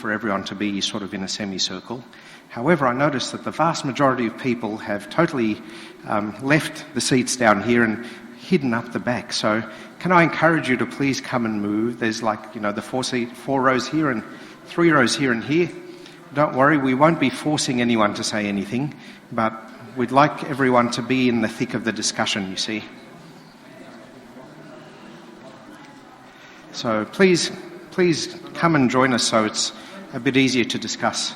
for everyone to be sort of in a semicircle. However, I noticed that the vast majority of people have totally left the seats down here and hidden up the back. So can I encourage you to please come and move? There's the 4 rows here and 3 rows here and here. Don't worry, we won't be forcing anyone to say anything, but we'd like everyone to be in the thick of the discussion, you see. So please come and join us so it's a bit easier to discuss.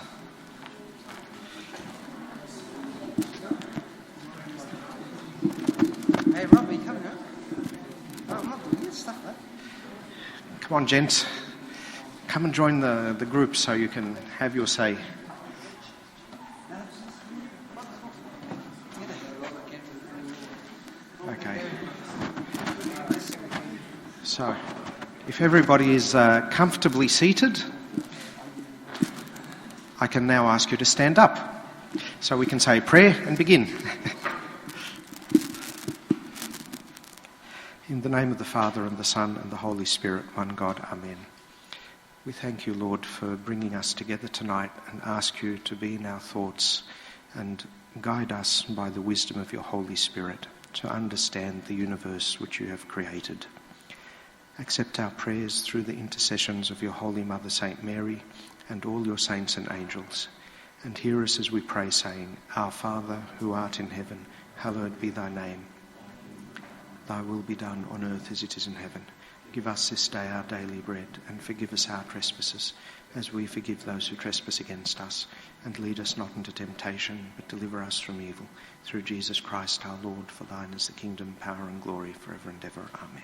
Hey, Robbie, come now. Oh, I'm not doing this stuff, though. Come on, gents. Come and join the group so you can have your say. Okay. So, if everybody is comfortably seated, I can now ask you to stand up so we can say a prayer and begin. In the name of the Father and the Son and the Holy Spirit, one God, Amen. We thank you, Lord, for bringing us together tonight and ask you to be in our thoughts and guide us by the wisdom of your Holy Spirit to understand the universe which you have created. Accept our prayers through the intercessions of your Holy Mother, Saint Mary, and all your saints and angels. And hear us as we pray, saying, Our Father, who art in heaven, hallowed be thy name. Thy will be done on earth as it is in heaven. Give us this day our daily bread, and forgive us our trespasses, as we forgive those who trespass against us. And lead us not into temptation, but deliver us from evil. Through Jesus Christ our Lord, for thine is the kingdom, power and glory, forever and ever. Amen.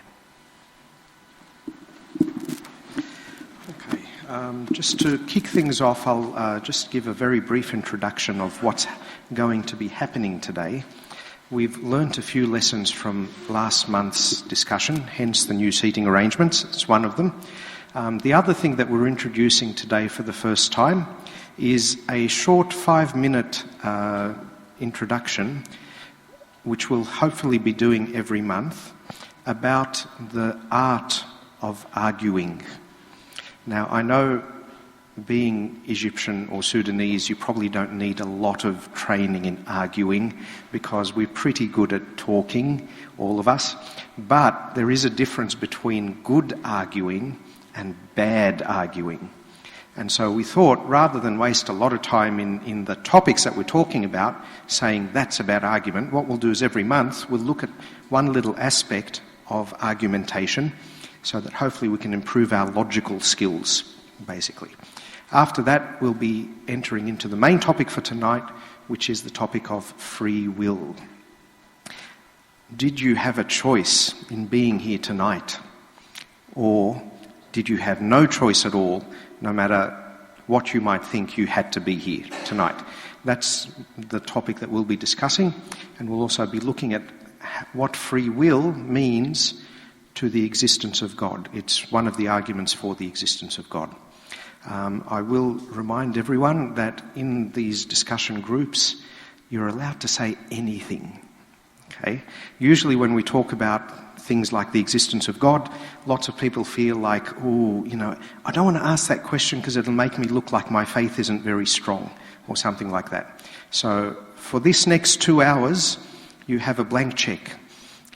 Okay, just to kick things off, I'll just give a very brief introduction of what's going to be happening today. We've learnt a few lessons from last month's discussion, hence the new seating arrangements. It's one of them. The other thing that we're introducing today for the first time is a short 5-minute introduction, which we'll hopefully be doing every month, about the art of arguing. Now, I know being Egyptian or Sudanese, you probably don't need a lot of training in arguing because we're pretty good at talking, all of us. But there is a difference between good arguing and bad arguing. And so we thought, rather than waste a lot of time in the topics that we're talking about, saying that's a bad argument, what we'll do is every month we'll look at one little aspect of argumentation so that hopefully we can improve our logical skills, basically. After that, we'll be entering into the main topic for tonight, which is the topic of free will. Did you have a choice in being here tonight? Or did you have no choice at all, no matter what you might think you had to be here tonight? That's the topic that we'll be discussing, and we'll also be looking at what free will means to the existence of God. It's one of the arguments for the existence of God. I will remind everyone that in these discussion groups, you're allowed to say anything. Okay? Usually when we talk about things like the existence of God, lots of people feel like, I don't want to ask that question because it'll make me look like my faith isn't very strong, or something like that. So for this next 2 hours, you have a blank check.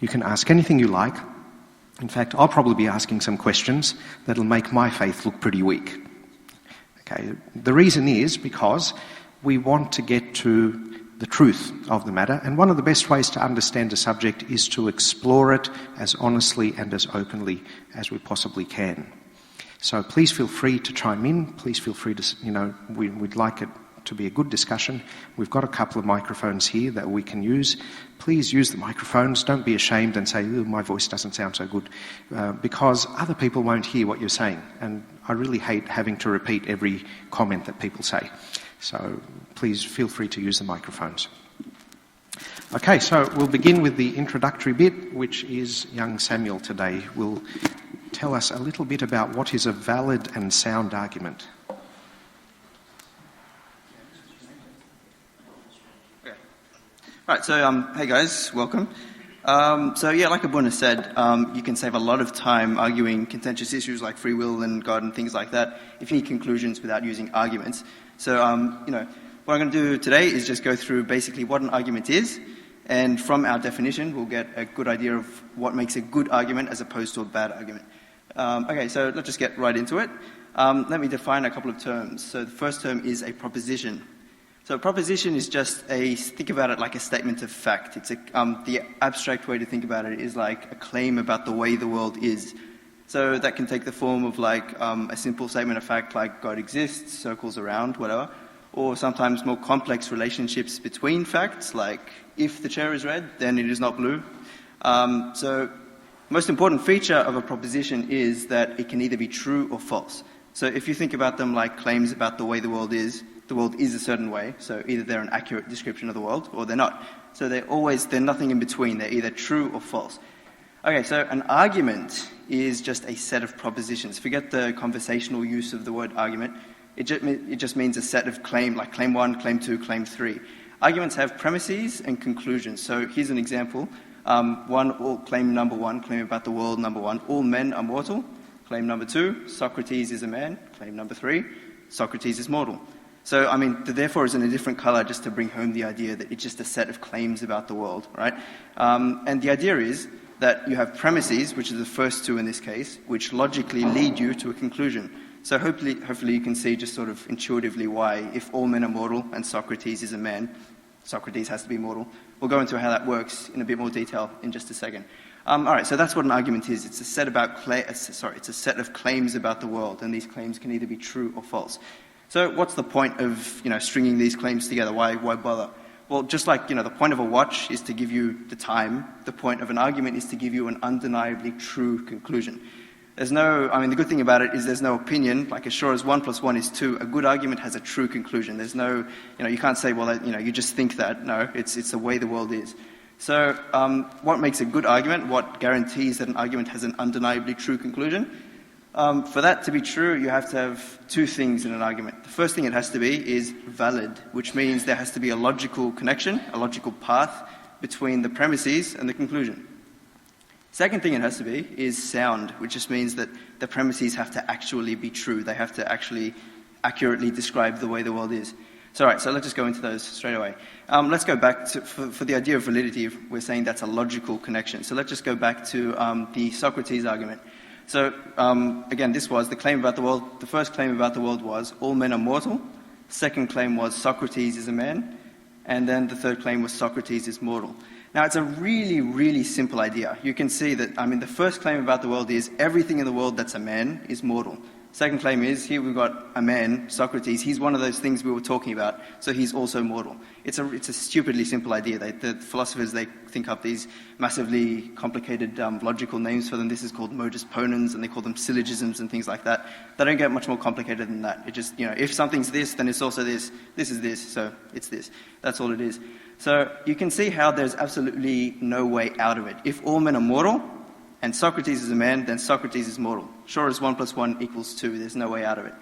You can ask anything you like. In fact, I'll probably be asking some questions that'll make my faith look pretty weak. Okay, the reason is because we want to get to the truth of the matter, and one of the best ways to understand a subject is to explore it as honestly and as openly as we possibly can. So please feel free to chime in. Please feel free to, we'd like it to be a good discussion. We've got a couple of microphones here that we can use. Please use the microphones. Don't be ashamed and say, my voice doesn't sound so good, because other people won't hear what you're saying. And I really hate having to repeat every comment that people say. So please feel free to use the microphones. Okay, so we'll begin with the introductory bit, which is young Samuel today will tell us a little bit about what is a valid and sound argument. Right, so hey guys, welcome. So yeah, like Abouna said, you can save a lot of time arguing contentious issues like free will and God and things like that if you need conclusions without using arguments. So what I'm going to do today is just go through basically what an argument is, and from our definition we'll get a good idea of what makes a good argument as opposed to a bad argument. Okay, so let's just get right into it. Let me define a couple of terms. So the first term is a proposition. So a proposition is just think about it like a statement of fact. It's the abstract way to think about it is like a claim about the way the world is. So that can take the form of like a simple statement of fact like God exists, circles around, whatever. Or sometimes more complex relationships between facts, like if the chair is red, then it is not blue. So most important feature of a proposition is that it can either be true or false. So if you think about them like claims about the way the world is a certain way, so either they're an accurate description of the world or they're not. So they're nothing in between, they're either true or false. Okay, so an argument is just a set of propositions. Forget the conversational use of the word argument. It just means a set of claims, like claim 1, claim 2, claim 3. Arguments have premises and conclusions. So here's an example. Claim number 1, claim about the world number 1, all men are mortal. Claim number 2, Socrates is a man. Claim number 3, Socrates is mortal. So, the therefore is in a different color just to bring home the idea that it's just a set of claims about the world, right? And the idea is that you have premises, which are the first two in this case, which logically lead you to a conclusion. So hopefully you can see just sort of intuitively why, if all men are mortal and Socrates is a man, Socrates has to be mortal. We'll go into how that works in a bit more detail in just a second. All right, so that's what an argument is. It's a set of claims about the world, and these claims can either be true or false. So what's the point of stringing these claims together? Why bother? Well, just like the point of a watch is to give you the time, the point of an argument is to give you an undeniably true conclusion. The good thing about it is there's no opinion. Like as sure as 1 + 1 is 2, a good argument has a true conclusion. There's no, you can't say, well, you just think that. No, it's the way the world is. So what makes a good argument? What guarantees that an argument has an undeniably true conclusion? For that to be true, you have to have two things in an argument. The first thing it has to be is valid, which means there has to be a logical connection, a logical path between the premises and the conclusion. Second thing it has to be is sound, which just means that the premises have to actually be true. They have to actually accurately describe the way the world is. So all right, so let's just go into those straight away. Let's go back to, for the idea of validity, we're saying that's a logical connection. So let's just go back to the Socrates argument. So again, this was the claim about the world. The first claim about the world was all men are mortal. Second claim was Socrates is a man. And then the third claim was Socrates is mortal. Now, it's a really, really simple idea. You can see that, the first claim about the world is everything in the world that's a man is mortal. Second claim is, here we've got a man, Socrates, he's one of those things we were talking about, so he's also mortal. It's a stupidly simple idea. The philosophers, they think up these massively complicated logical names for them. This is called modus ponens, and they call them syllogisms and things like that. They don't get much more complicated than that. It just, if something's this, then it's also this. This is this, so it's this. That's all it is. So you can see how there's absolutely no way out of it. If all men are mortal, and Socrates is a man, then Socrates is mortal. Sure as 1 + 1 = 2, there's no way out of it.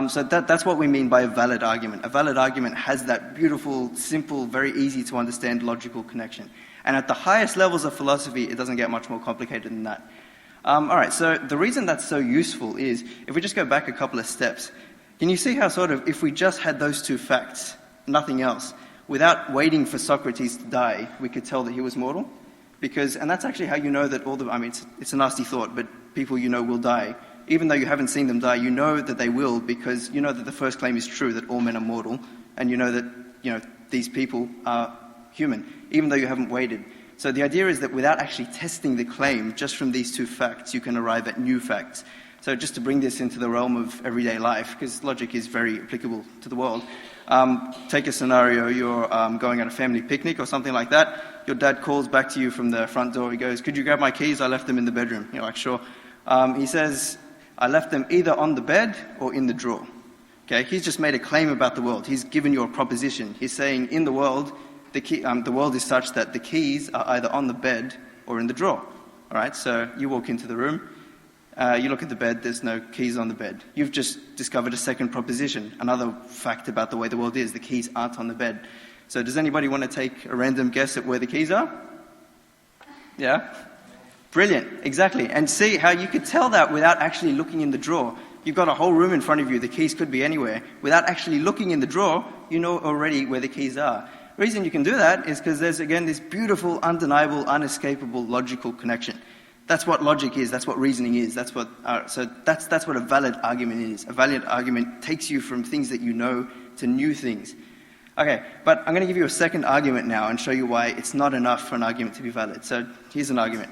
So that's what we mean by a valid argument. A valid argument has that beautiful, simple, very easy to understand logical connection. And at the highest levels of philosophy, it doesn't get much more complicated than that. All right, so the reason that's so useful is, if we just go back a couple of steps, can you see how sort of, if we just had those two facts, nothing else, without waiting for Socrates to die, we could tell that he was mortal? And that's actually how you know that it's a nasty thought, but people will die. Even though you haven't seen them die, you know that they will, because you know that the first claim is true, that all men are mortal, and you know that, these people are human, even though you haven't waited. So the idea is that without actually testing the claim, just from these two facts, you can arrive at new facts. So just to bring this into the realm of everyday life, because logic is very applicable to the world, take a scenario, you're going on a family picnic or something like that. Your dad calls back to you from the front door. He goes, "Could you grab my keys? I left them in the bedroom." You're like, "Sure." He says, "I left them either on the bed or in the drawer." Okay, he's just made a claim about the world. He's given you a proposition. He's saying in the world, the world is such that the keys are either on the bed or in the drawer. All right, so you walk into the room. You look at the bed, there's no keys on the bed. You've just discovered a second proposition, another fact about the way the world is. The keys aren't on the bed. So does anybody want to take a random guess at where the keys are? Yeah? Brilliant, exactly. And see how you could tell that without actually looking in the drawer. You've got a whole room in front of you, the keys could be anywhere. Without actually looking in the drawer, you know already where the keys are. The reason you can do that is because there's, again, this beautiful, undeniable, unescapable logical connection. That's what logic is, that's what reasoning is, that's what a valid argument is. A valid argument takes you from things that you know to new things. Okay, but I'm going to give you a second argument now and show you why it's not enough for an argument to be valid. So here's an argument.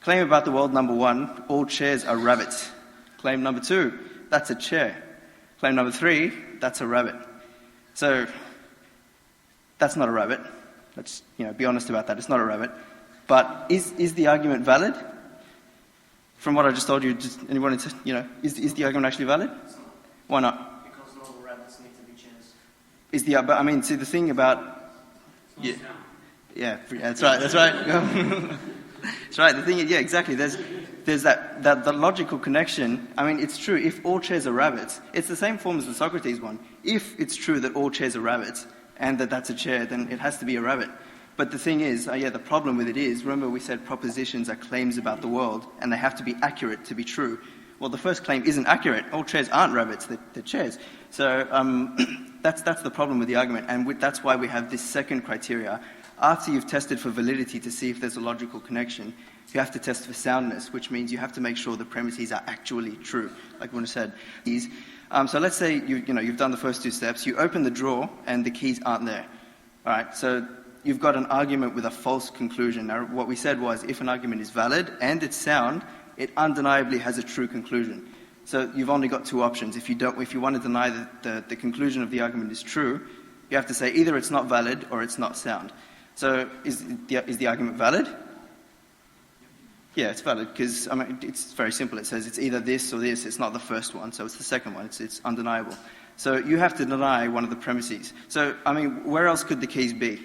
Claim about the world number 1, all chairs are rabbits. Claim number 2, that's a chair. Claim number 3, that's a rabbit. So that's not a rabbit. Let's be honest about that. It's not a rabbit. But is the argument valid? From what I just told you, anyone, is the argument actually valid? Why not? Because not all rabbits need to be chairs. But I mean, see the thing about yeah, that's right. That's right. That's right. The thing is, yeah, exactly. There's that the logical connection. I mean, it's true. If all chairs are rabbits, it's the same form as the Socrates one. If it's true that all chairs are rabbits and that's a chair, then it has to be a rabbit. But the thing is, the problem with it is, remember we said propositions are claims about the world, and they have to be accurate to be true. Well, the first claim isn't accurate. All chairs aren't rabbits, they're chairs. So that's the problem with the argument, and that's why we have this second criteria. After you've tested for validity to see if there's a logical connection, you have to test for soundness, which means you have to make sure the premises are actually true, like Abouna said. So let's say you've done the first 2 steps, you open the drawer, and the keys aren't there. All right, so you've got an argument with a false conclusion. Now, what we said was, if an argument is valid and it's sound, it undeniably has a true conclusion. So you've only got 2 options. If you want to deny that the conclusion of the argument is true, you have to say either it's not valid or it's not sound. So is the argument valid? Yeah, it's valid because it's very simple. It says it's either this or this. It's not the first one, so it's the second one. It's undeniable. So you have to deny one of the premises. So where else could the keys be?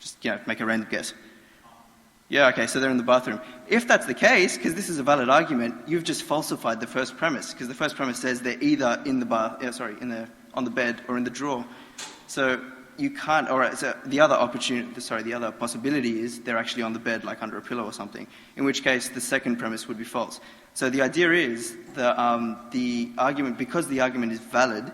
Just make a random guess. Yeah, okay, so they're in the bathroom. If that's the case, because this is a valid argument, you've just falsified the first premise, because the first premise says they're either in the on the bed or in the drawer. So you can't. All right. So the other possibility is they're actually on the bed, like under a pillow or something. In which case, the second premise would be false. So the idea is the argument, because the argument is valid,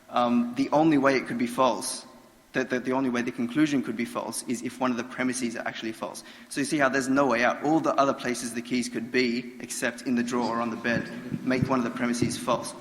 the only way it could be false. The only way the conclusion could be false is if one of the premises are actually false. So you see how there's no way out. All the other places the keys could be, except in the drawer or on the bed, make one of the premises false.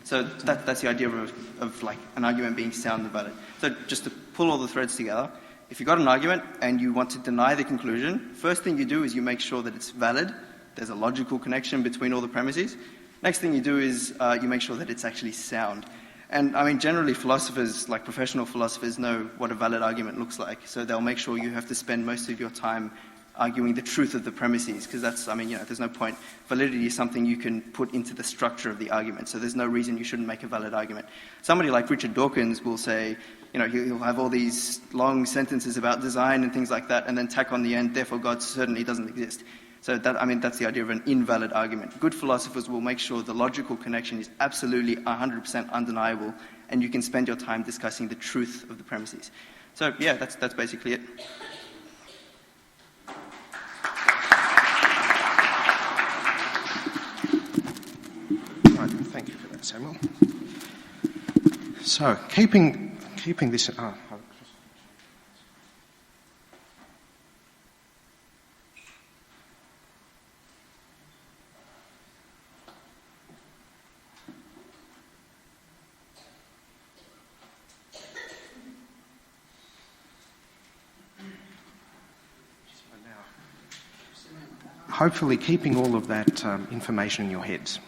So that's the idea of like an argument being sound and valid. So just to pull all the threads together, if you've got an argument and you want to deny the conclusion, first thing you do is you make sure that it's valid. There's a logical connection between all the premises. Next thing you do is you make sure that it's actually sound. And generally philosophers, like professional philosophers, know what a valid argument looks like. So they'll make sure you have to spend most of your time arguing the truth of the premises, because there's no point. Validity is something you can put into the structure of the argument, so there's no reason you shouldn't make a valid argument. Somebody like Richard Dawkins will say, he'll have all these long sentences about design and things like that, and then tack on the end, therefore God certainly doesn't exist. So that's the idea of an invalid argument. Good philosophers will make sure the logical connection is absolutely 100% undeniable, and you can spend your time discussing the truth of the premises. So yeah, that's basically it. Right, thank you for that, Samuel. So keeping this. Hopefully keeping all of that information in your heads,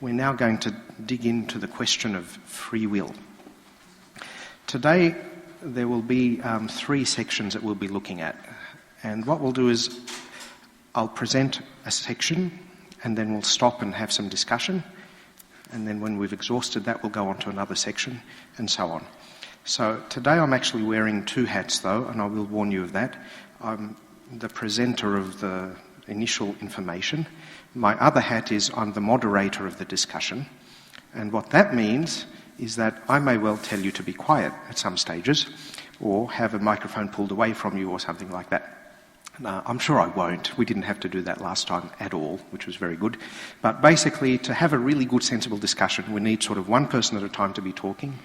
we're now going to dig into the question of free will. Today there will be 3 sections that we'll be looking at, and what we'll do is I'll present a section and then we'll stop and have some discussion, and then when we've exhausted that we'll go on to another section and so on. So today I'm actually wearing 2 hats though, and I will warn you of that. I'm the presenter of the initial information. My other hat is I'm the moderator of the discussion, and what that means is that I may well tell you to be quiet at some stages or have a microphone pulled away from you or something like that. No, I'm sure I won't. We didn't have to do that last time at all, which was very good. But basically, to have a really good, sensible discussion, we need sort of one person at a time to be talking.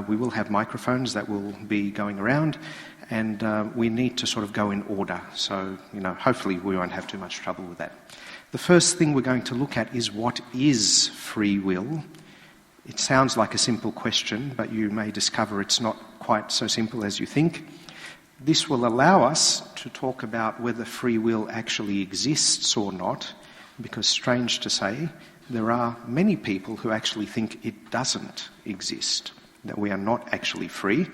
We will have microphones that will be going around, and we need to sort of go in order. So, hopefully we won't have too much trouble with that. The first thing we're going to look at is what is free will. It sounds like a simple question, but you may discover it's not quite so simple as you think. This will allow us to talk about whether free will actually exists or not, because strange to say, there are many people who actually think it doesn't exist, that we are not actually free.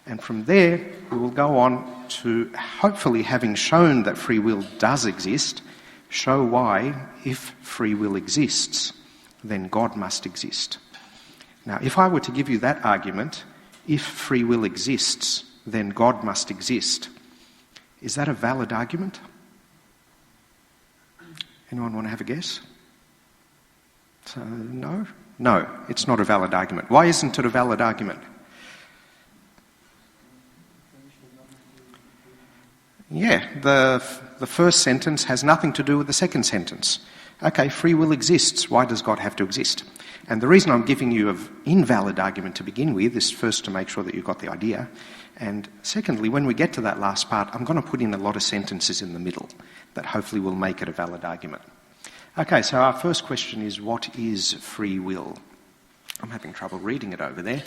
And from there, we will go on to, hopefully having shown that free will does exist, show why, if free will exists, then God must exist. Now, if I were to give you that argument, if free will exists, then God must exist. Is that a valid argument? Anyone want to have a guess? So, no? No, it's not a valid argument. Why isn't it a valid argument? Yeah, the first sentence has nothing to do with the second sentence. Okay, free will exists. Why does God have to exist? And the reason I'm giving you an invalid argument to begin with is first to make sure that you've got the idea. And secondly, when we get to that last part, I'm going to put in a lot of sentences in the middle that hopefully will make it a valid argument. Okay, so our first question is, what is free will? I'm having trouble reading it over there.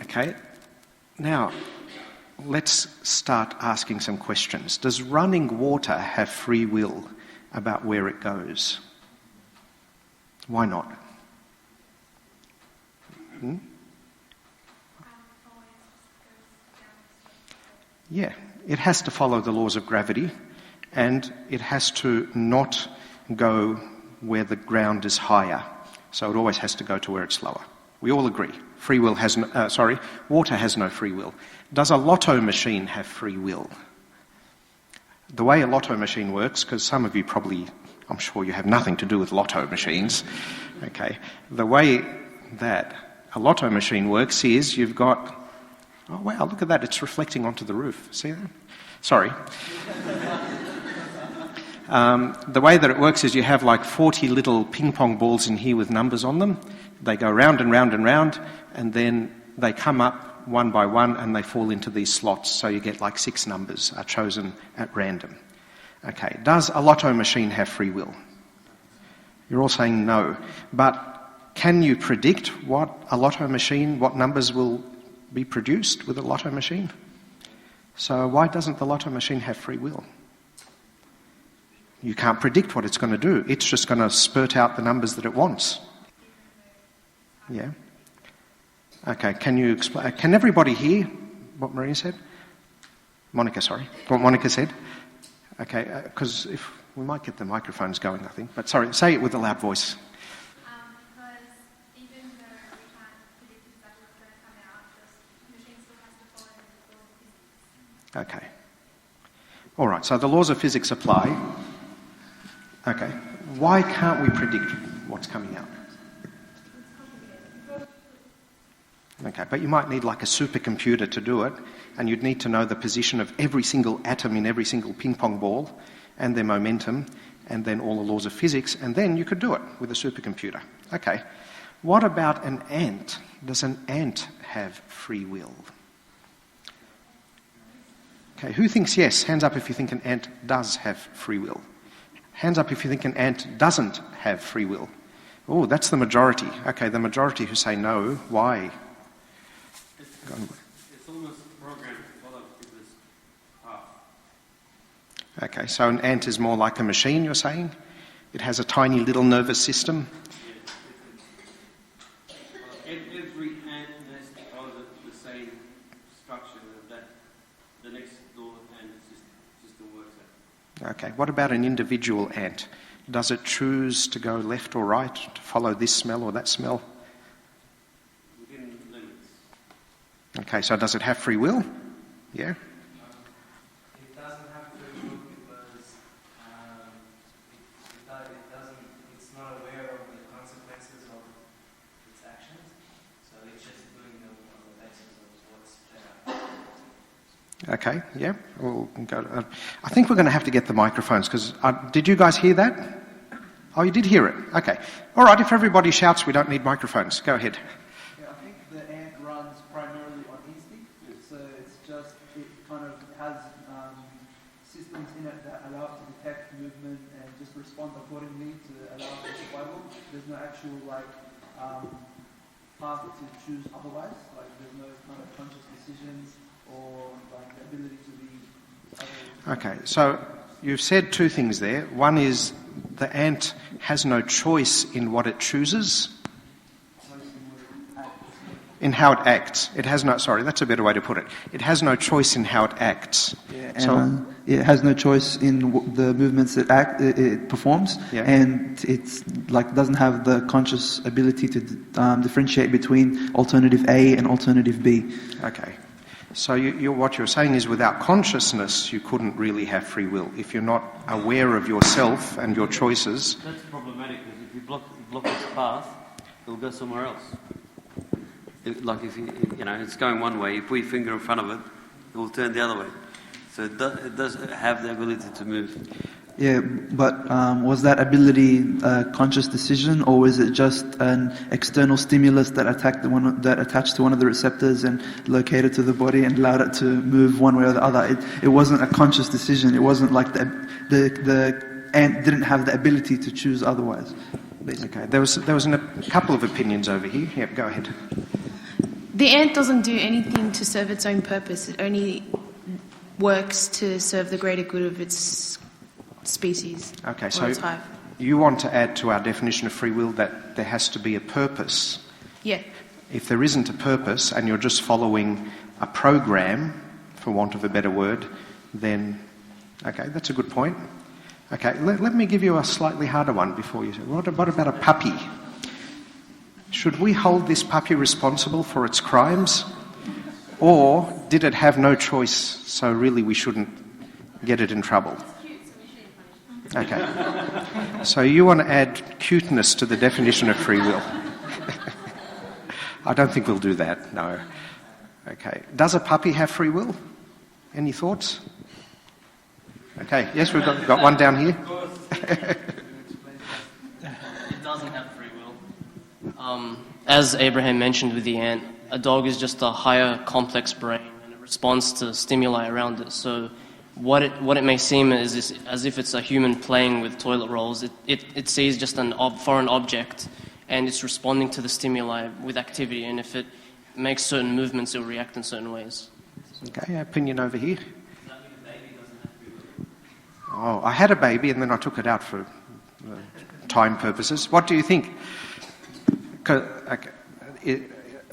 Okay, now let's start asking some questions. Does running water have free will about where it goes? Why not? Yeah, it has to follow the laws of gravity, and it has to not go where the ground is higher. So it always has to go to where it's lower. We all agree. Water has no free will. Does a Lotto machine have free will? The way a Lotto machine works, because some of you probably, I'm sure you have nothing to do with Lotto machines, okay, the way that a Lotto machine works is you've got, oh wow, look at that, it's reflecting onto the roof. See that? Sorry. The way that it works is you have like 40 little ping pong balls in here with numbers on them. They go round and round and round, and then they come up one by one and they fall into these slots. So you get like 6 numbers are chosen at random. Okay, does a Lotto machine have free will? You're all saying no. But can you predict what numbers will be produced with a Lotto machine? So why doesn't the Lotto machine have free will? You can't predict what it's going to do. It's just going to spurt out the numbers that it wants. Yeah? Okay, can you explain? Can everybody hear what Maria said? Monica, sorry. What Monica said? Okay, because if we might get the microphones going, I think. But sorry, say it with a loud voice. Because even though we can't predict exactly what's going to come out, the machine still has to follow the laws of physics. Okay. All right, so the laws of physics apply. Okay. Why can't we predict what's coming out? Okay, but you might need like a supercomputer to do it, and you'd need to know the position of every single atom in every single ping pong ball and their momentum, and then all the laws of physics, and then you could do it with a supercomputer. Okay. What about an ant? Does an ant have free will? Okay, who thinks yes? Hands up if you think an ant does have free will. Hands up if you think an ant doesn't have free will. Oh, that's the majority. Okay, the majority who say no. Why? It's almost programmed to follow people's path. Okay, so an ant is more like a machine, you're saying? It has a tiny little nervous system? Every ant nest follows the same structure that the next door ant system works at. Okay, what about an individual ant? Does it choose to go left or right, to follow this smell or that smell? Within limits. Okay, so does it have free will? Yeah? It doesn't have free will because it's not aware of the consequences of its actions, so it's just doing them on the basis of what's Okay, yeah. We'll go. I think we're going to have to get the microphones because did you guys hear that? Oh, you did hear it. Okay. All right. If everybody shouts, we don't need microphones. Go ahead. Yeah, I think the ant runs primarily on instinct. So it's just it kind of has systems in it that allow it to detect movement and just respond accordingly to allow for survival. There's no actual path to choose otherwise. Like there's no kind of conscious decisions or like the ability to be. Okay. So you've said two things there. One is the ant has no choice in what it chooses. In how it acts. It has no, sorry, that's a better way to put it. It has no choice in how it acts. Yeah, and it has no choice in the movements it performs, yeah. And it's like doesn't have the conscious ability to differentiate between alternative A and alternative B. Okay. So what you're saying is without consciousness, you couldn't really have free will. If you're not aware of yourself and your choices. That's problematic because if you block its path, it'll go somewhere else. Like if it's going one way, you put your finger in front of it, it will turn the other way. So it does have the ability to move. Yeah, but was that ability a conscious decision, or was it just an external stimulus that attached to one of the receptors and located to the body and allowed it to move one way or the other? It wasn't a conscious decision. It wasn't like the ant didn't have the ability to choose otherwise. Basically. Okay, there was a couple of opinions over here. Yep, go ahead. The ant doesn't do anything to serve its own purpose. It only works to serve the greater good of its species. Okay, or so its hive. you want to add to our definition of free will that there has to be a purpose. Yeah. If there isn't a purpose and you're just following a program, for want of a better word, then, okay, that's a good point. Okay, let me give you a slightly harder one before you say, what about a puppy? Should we hold this puppy responsible for its crimes? Or did it have no choice, so really we shouldn't get it in trouble? Okay. So you want to add cuteness to the definition of free will? I don't think we'll do that, no. Okay. Does a puppy have free will? Any thoughts? Okay. Yes, we've got one down here. It doesn't have free will. As Abraham mentioned with the ant, a dog is just a higher complex brain and it responds to stimuli around it. So what it may seem is as if it's a human playing with toilet rolls. It sees just an foreign object and it's responding to the stimuli with activity, and if it makes certain movements, it will react in certain ways. Okay, opinion over here. Oh, I had a baby and then I took it out for time purposes. What do you think?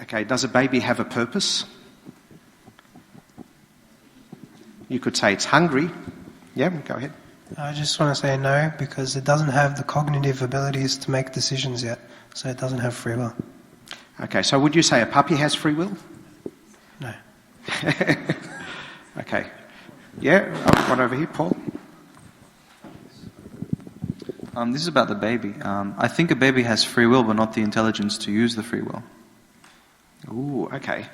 Okay, does a baby have a purpose? You could say it's hungry. Yeah, go ahead. I just want to say no, because it doesn't have the cognitive abilities to make decisions yet, so it doesn't have free will. Okay, so would you say a puppy has free will? No. Okay. Yeah, one over here, Paul. This is about the baby. I think a baby has free will, but not the intelligence to use the free will. Ooh, okay.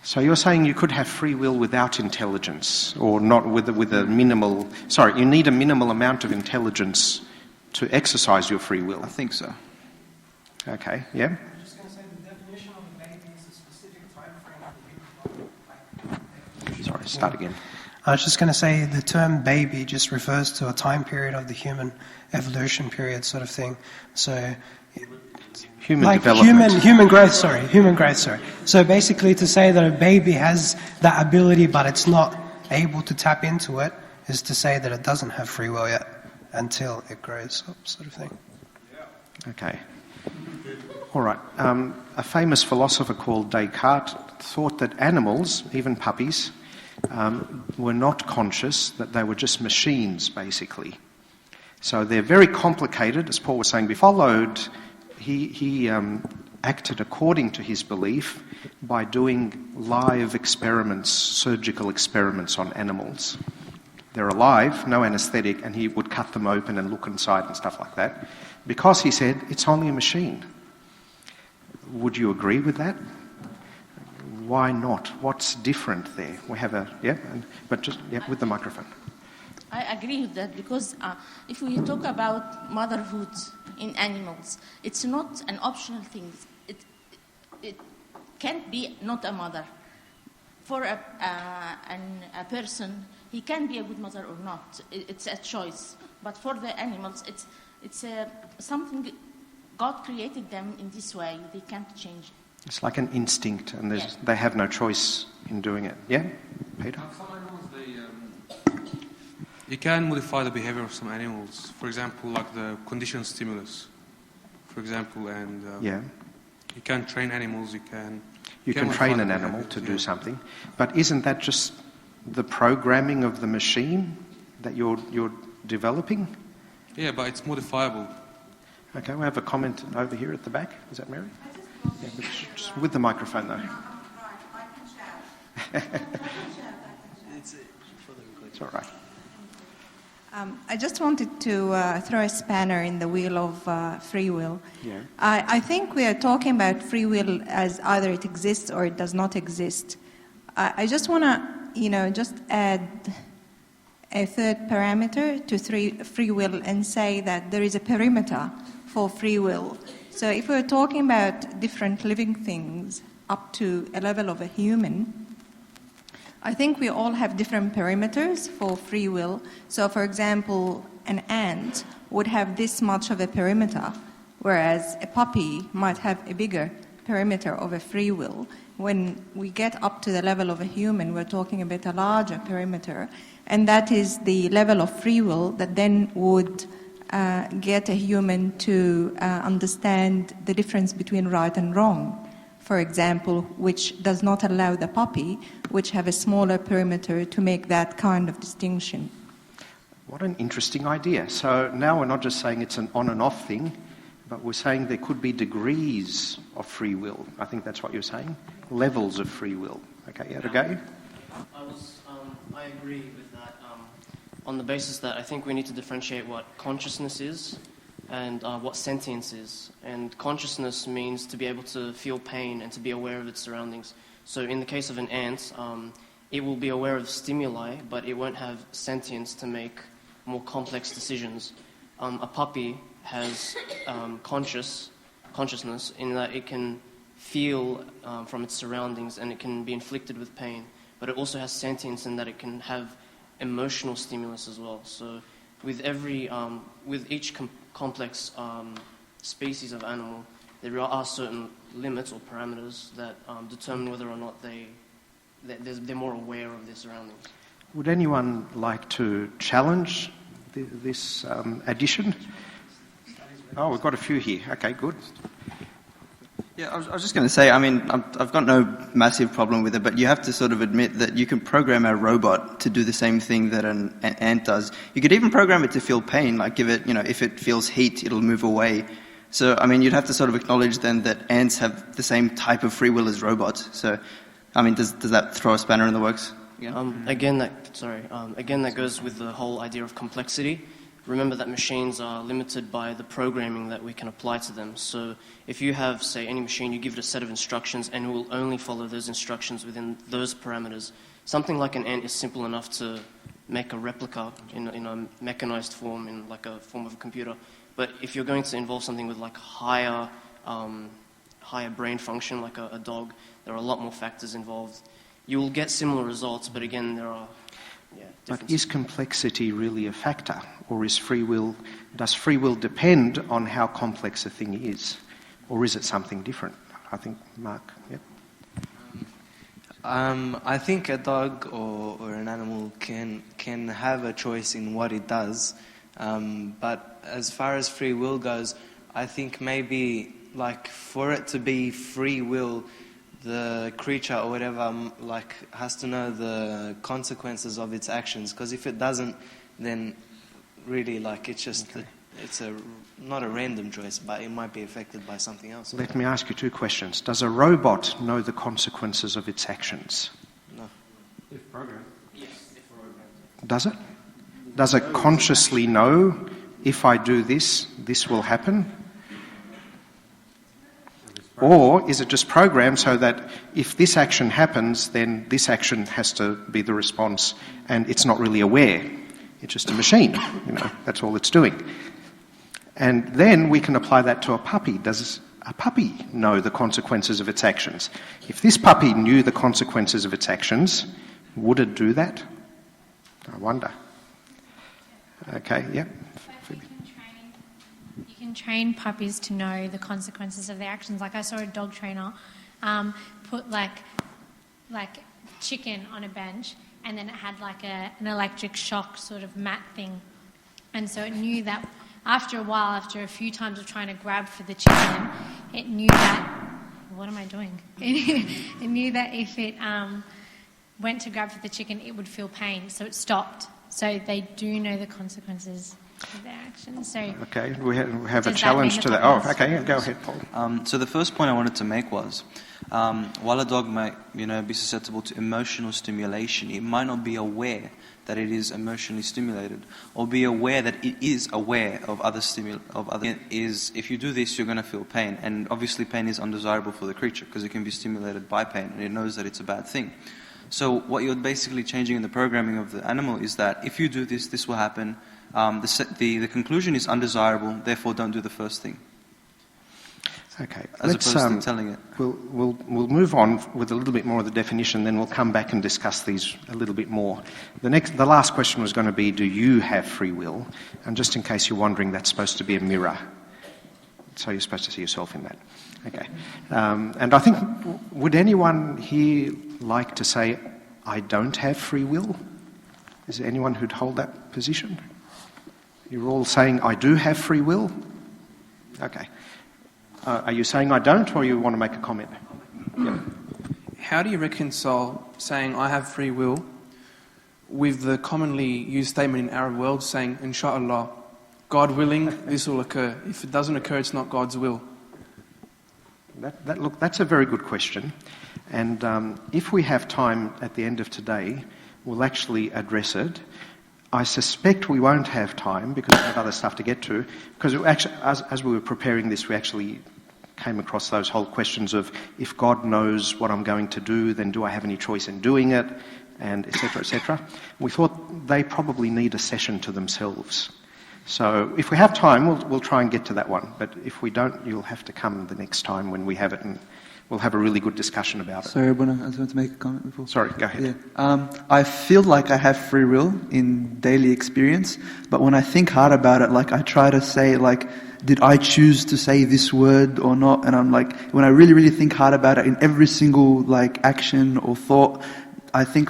So you're saying you could have free will without intelligence, or not with a minimal... Sorry, you need a minimal amount of intelligence to exercise your free will. I think so. Okay, yeah. I'm just going to say the definition of a baby is a specific time frame. Sorry, start again. I was just going to say the term baby just refers to a time period of the human evolution period sort of thing. So... Human development. Human growth, sorry. So basically to say that a baby has that ability but it's not able to tap into it is to say that it doesn't have free will yet until it grows up, sort of thing. Okay. All right. A famous philosopher called Descartes thought that animals, even puppies, were not conscious, that they were just machines, basically. So they're very complicated, as Paul was saying, followed. He acted according to his belief by doing live experiments, surgical experiments on animals. They're alive, no anaesthetic, and he would cut them open and look inside and stuff like that, because he said it's only a machine. Would you agree with that? Why not? What's different there? We have with the microphone. I agree with that because if we talk about motherhood in animals, it's not an optional thing. It can't be not a mother. For a person, he can be a good mother or not. It's a choice. But for the animals, it's something God created them in this way. They can't change it. It's like an instinct, and they have no choice in doing it. Yeah, Peter? Some animals, you can modify the behavior of some animals. For example, like the conditioned stimulus, for example, and you can train animals. You can train an animal to do something, but isn't that just the programming of the machine that you're developing? Yeah, but it's modifiable. Okay, we have a comment over here at the back. Is that Mary? Yeah, but just with the microphone though. It's all right. I just wanted to throw a spanner in the wheel of free will. Yeah. I think we are talking about free will as either it exists or it does not exist. I just want to, just add a third parameter to free will and say that there is a perimeter for free will. So if we're talking about different living things up to a level of a human, I think we all have different perimeters for free will. So, for example, an ant would have this much of a perimeter, whereas a puppy might have a bigger perimeter of a free will. When we get up to the level of a human, we're talking about a larger perimeter, and that is the level of free will that then would get a human to understand the difference between right and wrong. For example, which does not allow the puppy, which have a smaller perimeter, to make that kind of distinction. What an interesting idea. So now we're not just saying it's an on and off thing, but we're saying there could be degrees of free will. I think that's what you're saying. Levels of free will. Okay, you had a go? I agree with that. On the basis that I think we need to differentiate what consciousness is and what sentience is. And consciousness means to be able to feel pain and to be aware of its surroundings. So in the case of an ant, it will be aware of stimuli, but it won't have sentience to make more complex decisions. A puppy has consciousness in that it can feel from its surroundings and it can be inflicted with pain. But it also has sentience in that it can have emotional stimulus as well. So with each complex species of animal, there are certain limits or parameters that determine whether or not they're more aware of their surroundings. Would anyone like to challenge this addition? Oh, we've got a few here. Okay, good. Yeah, I was just going to say, I mean, I've got no massive problem with it, but you have to sort of admit that you can program a robot to do the same thing that an ant does. You could even program it to feel pain, like give it, if it feels heat, it'll move away. So, I mean, you'd have to sort of acknowledge then that ants have the same type of free will as robots. So, I mean, does that throw a spanner in the works? Yeah. Again, that goes with the whole idea of complexity. Remember that machines are limited by the programming that we can apply to them. So if you have, say, any machine, you give it a set of instructions and it will only follow those instructions within those parameters. Something like an ant is simple enough to make a replica in a mechanized form, in like a form of a computer. But if you're going to involve something with like higher brain function, like a dog, there are a lot more factors involved. You will get similar results, but again, there are But is complexity really a factor, or does free will depend on how complex a thing is, or is it something different? I think, Mark, yep. I think a dog or an animal can have a choice in what it does, but as far as free will goes, I think maybe like for it to be free will, the creature or whatever has to know the consequences of its actions, because if it doesn't, then really it's just it's not a random choice, but it might be affected by something else. Let me ask you two questions. Does a robot know the consequences of its actions? No. If programmed. Yes, if programmed. Does it? Does it consciously know, if I do this, this will happen? Or is it just programmed so that if this action happens, then this action has to be the response, and it's not really aware? It's just a machine, that's all it's doing. And then we can apply that to a puppy. Does a puppy know the consequences of its actions? If this puppy knew the consequences of its actions, would it do that? I wonder. Okay, yeah. You can train puppies to know the consequences of their actions. Like I saw a dog trainer put like chicken on a bench, and then it had like an electric shock sort of mat thing. And so it knew that after a while, after a few times of trying to grab for the chicken, it knew that, what am I doing? It knew that if it went to grab for the chicken, it would feel pain, so it stopped. So they do know the consequences of their actions. So okay, we have a challenge to that. Oh, okay, yeah, go ahead, Paul. So the first point I wanted to make was, while a dog might, be susceptible to emotional stimulation, it might not be aware that it is emotionally stimulated, or be aware that it is aware of other if you do this, you're going to feel pain, and obviously pain is undesirable for the creature because it can be stimulated by pain, and it knows that it's a bad thing. So what you're basically changing in the programming of the animal is that if you do this, this will happen. The conclusion is undesirable, therefore don't do the first thing. Okay, as opposed to telling it. We'll move on with a little bit more of the definition, then we'll come back and discuss these a little bit more. The last question was going to be, do you have free will? And just in case you're wondering, that's supposed to be a mirror. So you're supposed to see yourself in that. Okay. And I think, would anyone here like to say, I don't have free will? Is there anyone who'd hold that position? You're all saying, I do have free will? Okay. Are you saying I don't, or you want to make a comment? Yep. How do you reconcile saying I have free will with the commonly used statement in Arab world saying, Inshallah, God willing, this will occur. If it doesn't occur, it's not God's will. Look, that's a very good question. And if we have time at the end of today, we'll actually address it. I suspect we won't have time because we have other stuff to get to. Because actually, as we were preparing this, we actually came across those whole questions of, if God knows what I'm going to do, then do I have any choice in doing it? And et cetera, et cetera. We thought they probably need a session to themselves. So if we have time, we'll try and get to that one. But if we don't, you'll have to come the next time when we have it, and we'll have a really good discussion about it. Sorry, Abouna, I just want to make a comment before. Sorry, go ahead. Yeah. I feel like I have free will in daily experience, but when I think hard about it, I try to say, did I choose to say this word or not? And I'm when I really, really think hard about it, in every single action or thought, I think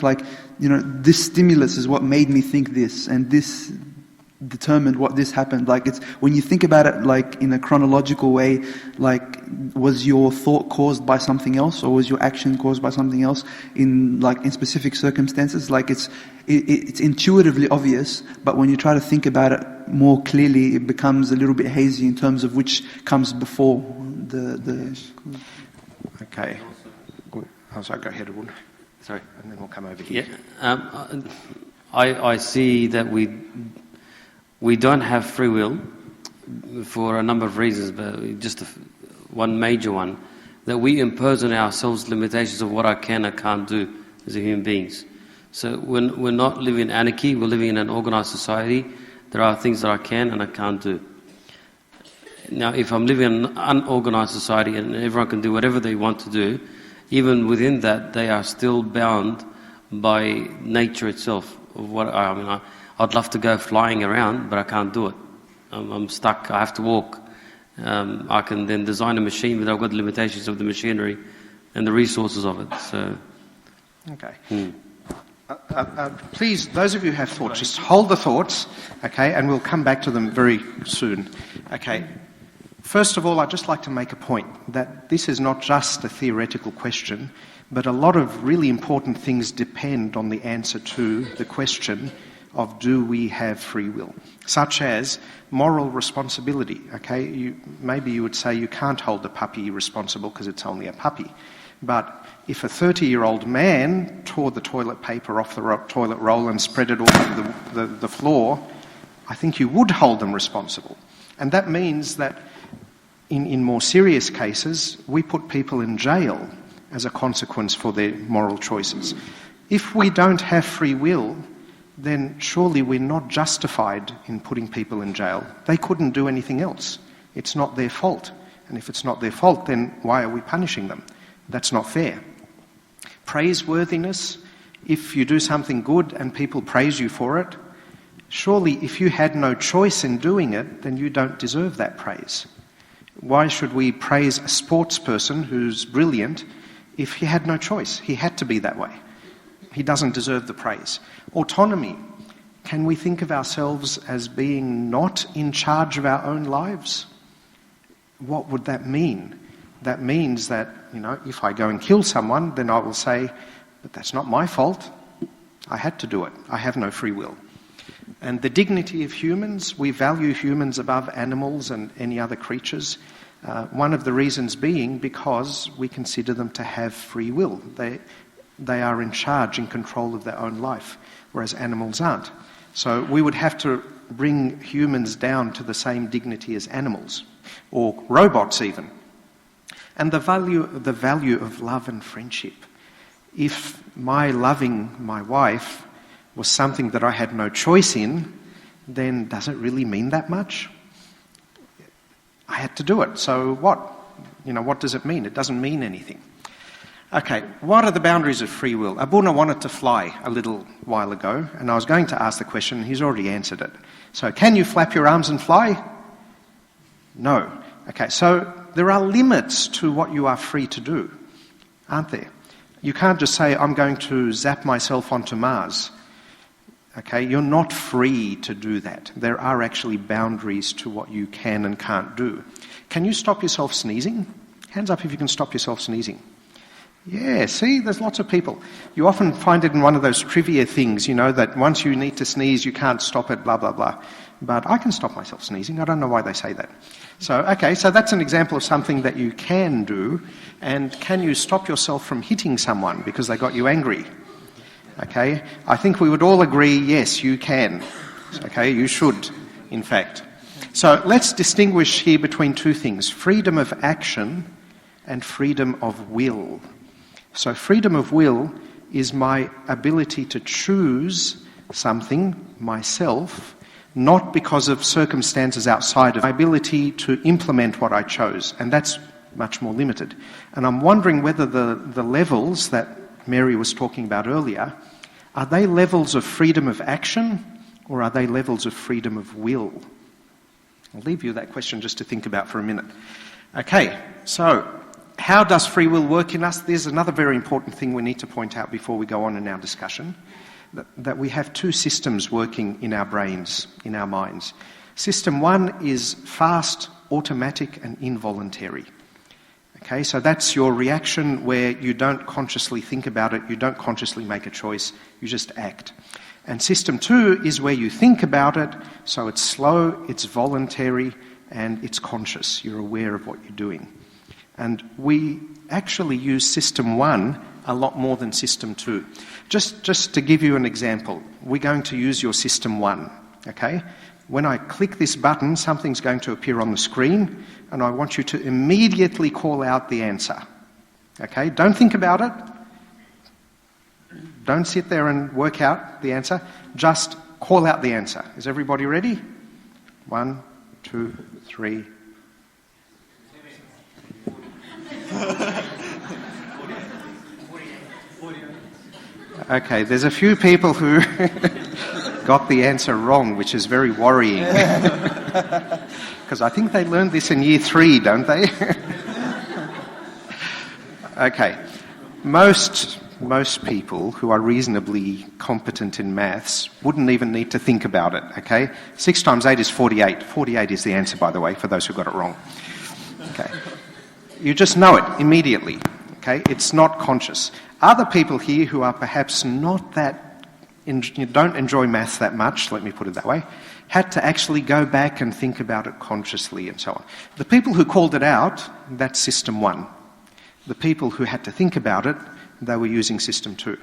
this stimulus is what made me think this, and this determined what this happened. It's when you think about it in a chronological way, was your thought caused by something else, or was your action caused by something else in specific circumstances? It's intuitively obvious, but when you try to think about it more clearly, it becomes a little bit hazy in terms of which comes before the Okay. Oh, sorry, go ahead, Abouna. Sorry. And then we'll come over here. Yeah. I see that we don't have free will for a number of reasons, but just one major one, that we impose on ourselves limitations of what I can and can't do as human beings. So we're not living in anarchy, we're living in an organized society. There are things that I can and I can't do. Now, if I'm living in an unorganized society and everyone can do whatever they want to do, even within that, they are still bound by nature itself. Of what I'd love to go flying around, but I can't do it. I'm stuck. I have to walk. I can then design a machine, but I've got the limitations of the machinery and the resources of it. So, okay. Please, those of you who have thoughts, just hold the thoughts, okay, and we'll come back to them very soon. Okay. First of all, I'd just like to make a point that this is not just a theoretical question, but a lot of really important things depend on the answer to the question of, do we have free will? Such as moral responsibility, okay? Maybe you would say you can't hold the puppy responsible because it's only a puppy. But if a 30-year-old man tore the toilet paper off the toilet roll and spread it all over the floor, I think you would hold them responsible. And that means that In more serious cases, we put people in jail as a consequence for their moral choices. If we don't have free will, then surely we're not justified in putting people in jail. They couldn't do anything else. It's not their fault. And if it's not their fault, then why are we punishing them? That's not fair. Praiseworthiness, if you do something good and people praise you for it, surely if you had no choice in doing it, then you don't deserve that praise. Why should we praise a sports person who's brilliant if he had no choice? He had to be that way. He doesn't deserve the praise. Autonomy. Can we think of ourselves as being not in charge of our own lives? What would that mean? That means that, if I go and kill someone, then I will say, but that's not my fault. I had to do it. I have no free will. And the dignity of humans, we value humans above animals and any other creatures. One of the reasons being because we consider them to have free will. They are in charge, in control of their own life, whereas animals aren't. So we would have to bring humans down to the same dignity as animals, or robots even. And the value of love and friendship. If my loving my wife was something that I had no choice in, then does it really mean that much? I had to do it, so what? What does it mean? It doesn't mean anything. Okay, what are the boundaries of free will? Abouna wanted to fly a little while ago, and I was going to ask the question, and he's already answered it. So, can you flap your arms and fly? No. Okay, so there are limits to what you are free to do, aren't there? You can't just say, I'm going to zap myself onto Mars. Okay, you're not free to do that. There are actually boundaries to what you can and can't do. Can you stop yourself sneezing? Hands up if you can stop yourself sneezing. Yeah, see, there's lots of people. You often find it in one of those trivia things, that once you need to sneeze, you can't stop it, blah, blah, blah. But I can stop myself sneezing. I don't know why they say that. So that's an example of something that you can do. And can you stop yourself from hitting someone because they got you angry? Okay, I think we would all agree, yes, you can. Okay, you should, in fact. So let's distinguish here between two things, freedom of action and freedom of will. So freedom of will is my ability to choose something myself, not because of circumstances outside of my ability to implement what I chose, and that's much more limited. And I'm wondering whether the levels that Mary was talking about earlier, are they levels of freedom of action or are they levels of freedom of will? I'll leave you that question just to think about for a minute. Okay, so how does free will work in us? There's another very important thing we need to point out before we go on in our discussion, that we have two systems working in our brains, in our minds. System one is fast, automatic and involuntary. Okay, so that's your reaction where you don't consciously think about it, you don't consciously make a choice, you just act. And system two is where you think about it, so it's slow, it's voluntary, and it's conscious. You're aware of what you're doing. And we actually use system one a lot more than system two. Just to give you an example, we're going to use your system one, okay? When I click this button, something's going to appear on the screen, and I want you to immediately call out the answer. Okay? Don't think about it. Don't sit there and work out the answer. Just call out the answer. Is everybody ready? 1, 2, 3. Okay, there's a few people who got the answer wrong, which is very worrying. Because I think they learned this in year 3, don't they? Okay. Most people who are reasonably competent in maths wouldn't even need to think about it, okay? 6 times 8 is 48. 48 is the answer, by the way, for those who got it wrong. Okay. You just know it immediately, okay? It's not conscious. Other people here who are perhaps not that, don't enjoy maths that much, let me put it that way, had to actually go back and think about it consciously and so on. The people who called it out, that's system one. The people who had to think about it, they were using system two.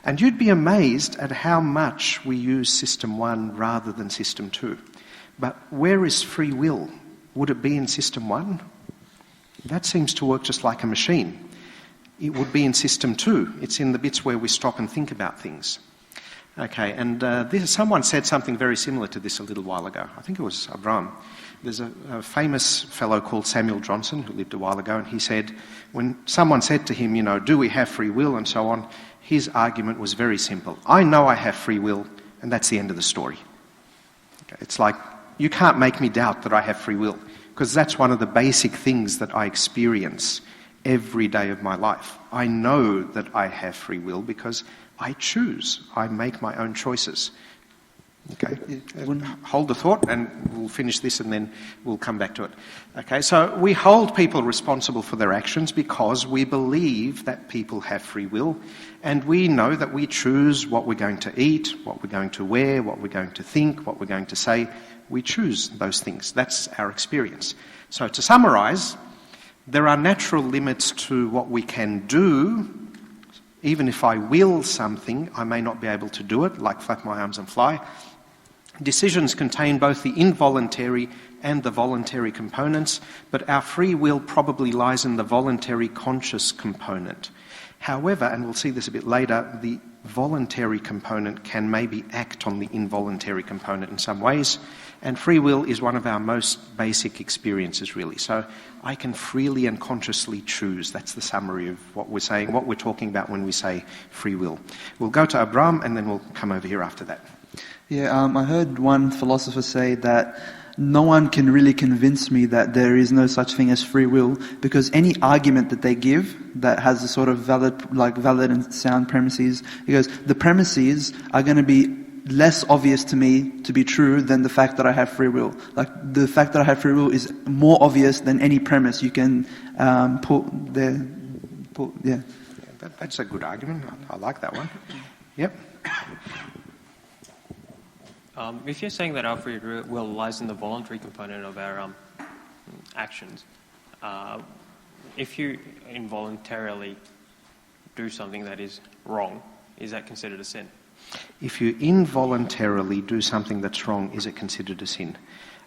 And you'd be amazed at how much we use system one rather than system two. But where is free will? Would it be in system one? That seems to work just like a machine. It would be in system 2. It's in the bits where we stop and think about things. Okay, and someone said something very similar to this a little while ago. I think it was Abraham. There's a famous fellow called Samuel Johnson who lived a while ago, and he said, when someone said to him, do we have free will and so on, his argument was very simple. I know I have free will, and that's the end of the story. Okay, it's like, you can't make me doubt that I have free will, because that's one of the basic things that I experience every day of my life. I know that I have free will because I choose. I make my own choices. Okay, hold the thought and we'll finish this and then we'll come back to it. Okay, so we hold people responsible for their actions because we believe that people have free will, and we know that we choose what we're going to eat, what we're going to wear, what we're going to think, what we're going to say. We choose those things. That's our experience. So to summarise, there are natural limits to what we can do. Even if I will something, I may not be able to do it, like flap my arms and fly. Decisions contain both the involuntary and the voluntary components, but our free will probably lies in the voluntary conscious component. However, and we'll see this a bit later, the voluntary component can maybe act on the involuntary component in some ways, and free will is one of our most basic experiences, really. So I can freely and consciously choose. That's the summary of what we're saying, what we're talking about when we say free will. We'll go to Abraham and then we'll come over here after that. Yeah, I heard one philosopher say that no one can really convince me that there is no such thing as free will, because any argument that they give that has a sort of valid and sound premises, he goes, the premises are going to be less obvious to me to be true than the fact that I have free will. Like, the fact that I have free will is more obvious than any premise you can put there. Yeah. That's a good argument. I like that one. Yep. If you're saying that our free will lies in the voluntary component of our actions, if you involuntarily do something that is wrong, is that considered a sin? If you involuntarily do something that's wrong, is it considered a sin?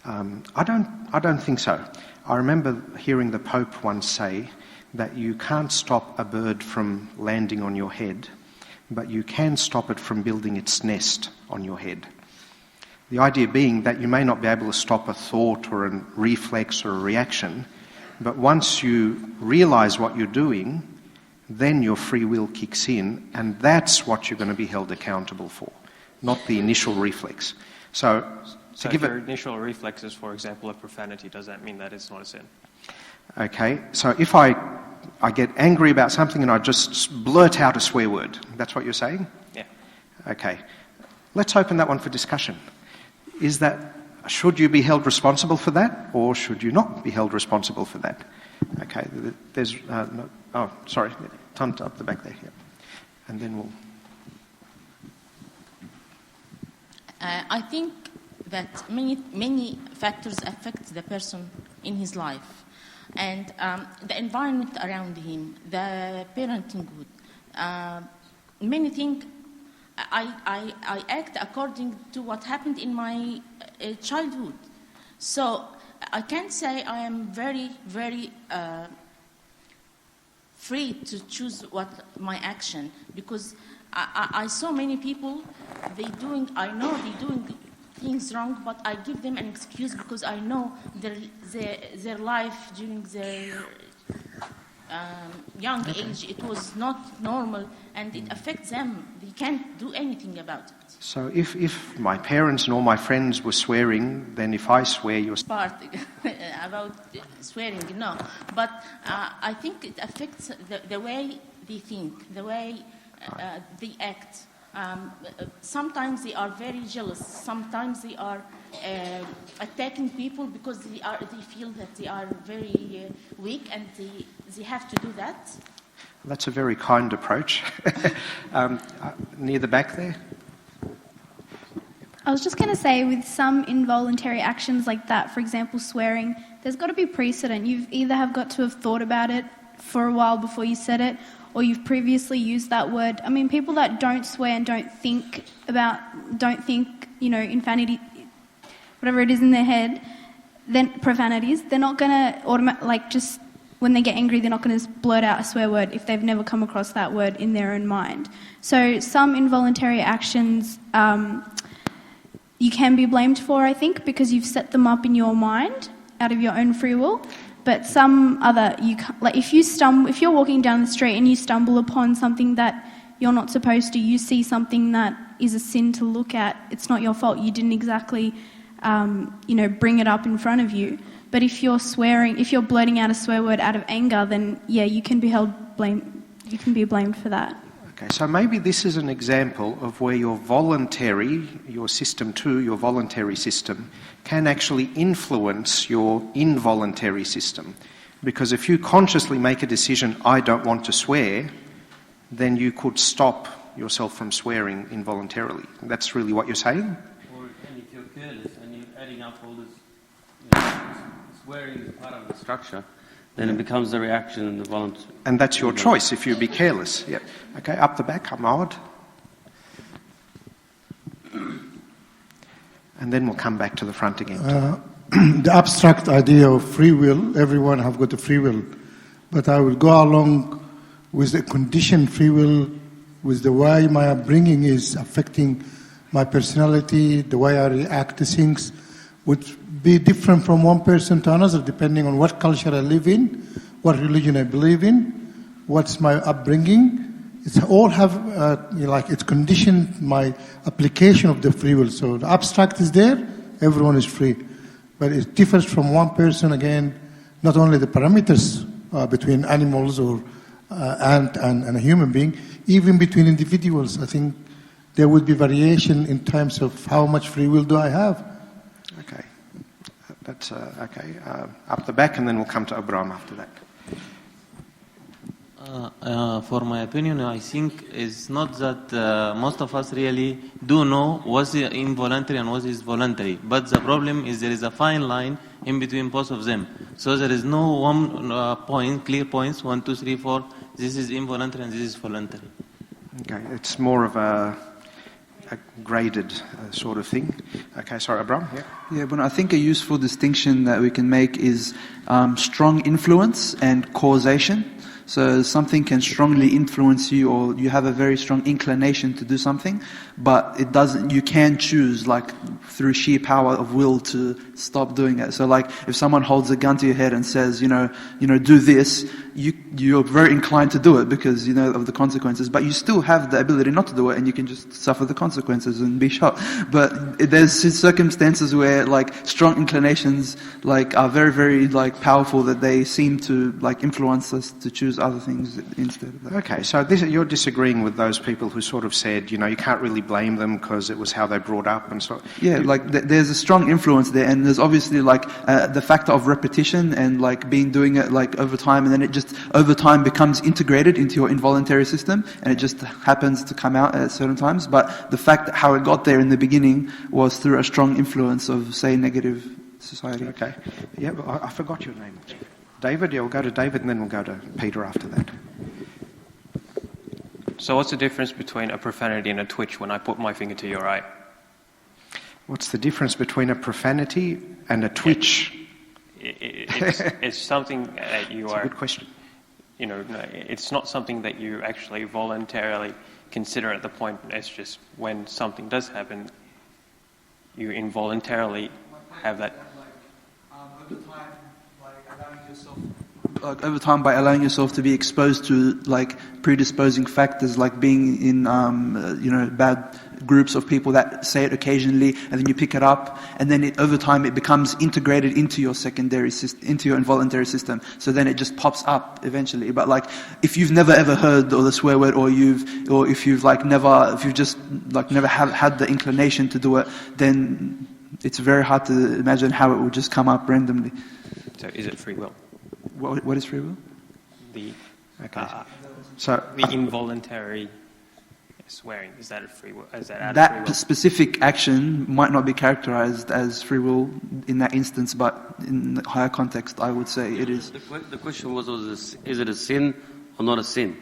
I don't think so. I remember hearing the Pope once say that you can't stop a bird from landing on your head, but you can stop it from building its nest on your head. The idea being that you may not be able to stop a thought or a reflex or a reaction, but once you realise what you're doing, then your free will kicks in, and that's what you're going to be held accountable for, not the initial reflex. So if your initial reflex is, for example, a profanity, does that mean that it's not a sin? Okay, so if I get angry about something and I just blurt out a swear word, that's what you're saying? Yeah. Okay, let's open that one for discussion. Should you be held responsible for that, or should you not be held responsible for that? Okay, there's sorry, tunned up the back there, yeah. And then we'll... I think that many factors affect the person in his life, and the environment around him, the parenting good. Many things. I act according to what happened in my childhood. So I can't say I am very, very free to choose what my action, because I saw many people, I know they're doing things wrong, but I give them an excuse because I know their life during their young age, it was not normal, and it affects them. They can't do anything about it. So if my parents and all my friends were swearing, then if I swear, you're... Part about swearing, no. But I think it affects the way they think, the way they act. Sometimes they are very jealous. Sometimes they are attacking people because they feel that they are very weak, and they have to do that. That's a very kind approach. Near the back there. I was just going to say, with some involuntary actions like that, for example, swearing, there's got to be precedent. You've either have got to have thought about it for a while before you said it, or you've previously used that word. I mean, people that don't swear and don't think, infanity, whatever it is in their head, then profanities, they're not going to just when they get angry, they're not going to blurt out a swear word if they've never come across that word in their own mind. So some involuntary actions you can be blamed for, I think, because you've set them up in your mind out of your own free will. But some other, if you're walking down the street and you stumble upon something that you're not supposed to, you see something that is a sin to look at, it's not your fault. You didn't exactly, bring it up in front of you. But if you're blurting out a swear word out of anger, then yeah, you can be blamed for that. Okay, so maybe this is an example of where your voluntary system can actually influence your involuntary system. Because if you consciously make a decision, I don't want to swear, then you could stop yourself from swearing involuntarily. That's really what you're saying? Or if you're careless and you're adding up all this, swearing is part of the structure, then it becomes the reaction and the voluntary. And that's your choice if you be careless. Yeah. Okay, up the back, Ahmad. And then we'll come back to the front again. The abstract idea of free will, everyone have got a free will. But I will go along with the conditioned free will, with the way my upbringing is affecting my personality, the way I react to things, would be different from one person to another, depending on what culture I live in, what religion I believe in, what's my upbringing. It's all have, it's conditioned my application of the free will. So the abstract is there, everyone is free. But it differs from one person, again, not only the parameters between animals or ant and a human being, even between individuals. I think there would be variation in terms of how much free will do I have. Okay. That's okay. Up the back, and then we'll come to Abraham after that. For my opinion, I think it's not that most of us really do know what's involuntary and what is voluntary. But the problem is there is a fine line in between both of them. So there is no one clear points, 1, 2, 3, 4, this is involuntary and this is voluntary. Okay, it's more of a graded sort of thing. Okay, sorry, Abraham? Yeah, but I think a useful distinction that we can make is strong influence and causation. So something can strongly influence you, or you have a very strong inclination to do something, but it doesn't. You can choose, like through sheer power of will, to stop doing it. So, like if someone holds a gun to your head and says, do this, you're very inclined to do it because of the consequences. But you still have the ability not to do it, and you can just suffer the consequences and be shot. But there's circumstances where strong inclinations are very, very powerful, that they seem to influence us to choose other things instead of that. Okay, so you're disagreeing with those people who sort of said, you can't really blame them because it was how they brought up and so. Yeah, there's a strong influence there, and there's obviously the factor of repetition and doing it over time, and then it just over time becomes integrated into your involuntary system, and it just happens to come out at certain times. But the fact that how it got there in the beginning was through a strong influence of, say, negative society. Okay, yeah, I forgot your name. David, we'll go to David and then we'll go to Peter after that. So what's the difference between a profanity and a twitch when I put my finger to your eye? What's the difference between a profanity and a twitch? It's something that you are... It's a good question. It's not something that you actually voluntarily consider at the point. It's just when something does happen, you involuntarily have that... Over time, by allowing yourself to be exposed to predisposing factors, like being in bad groups of people that say it occasionally, and then you pick it up, and then over time it becomes integrated into your secondary system, into your involuntary system. So then it just pops up eventually. But if you've never ever heard the swear word, or if you've just never had the inclination to do it, then it's very hard to imagine how it would just come up randomly. So is it free will? What is free will? The the involuntary swearing, is that a free will? Is that that free will? Specific action might not be characterized as free will in that instance, but in the higher context, I would say it is. The question was is it a sin or not a sin?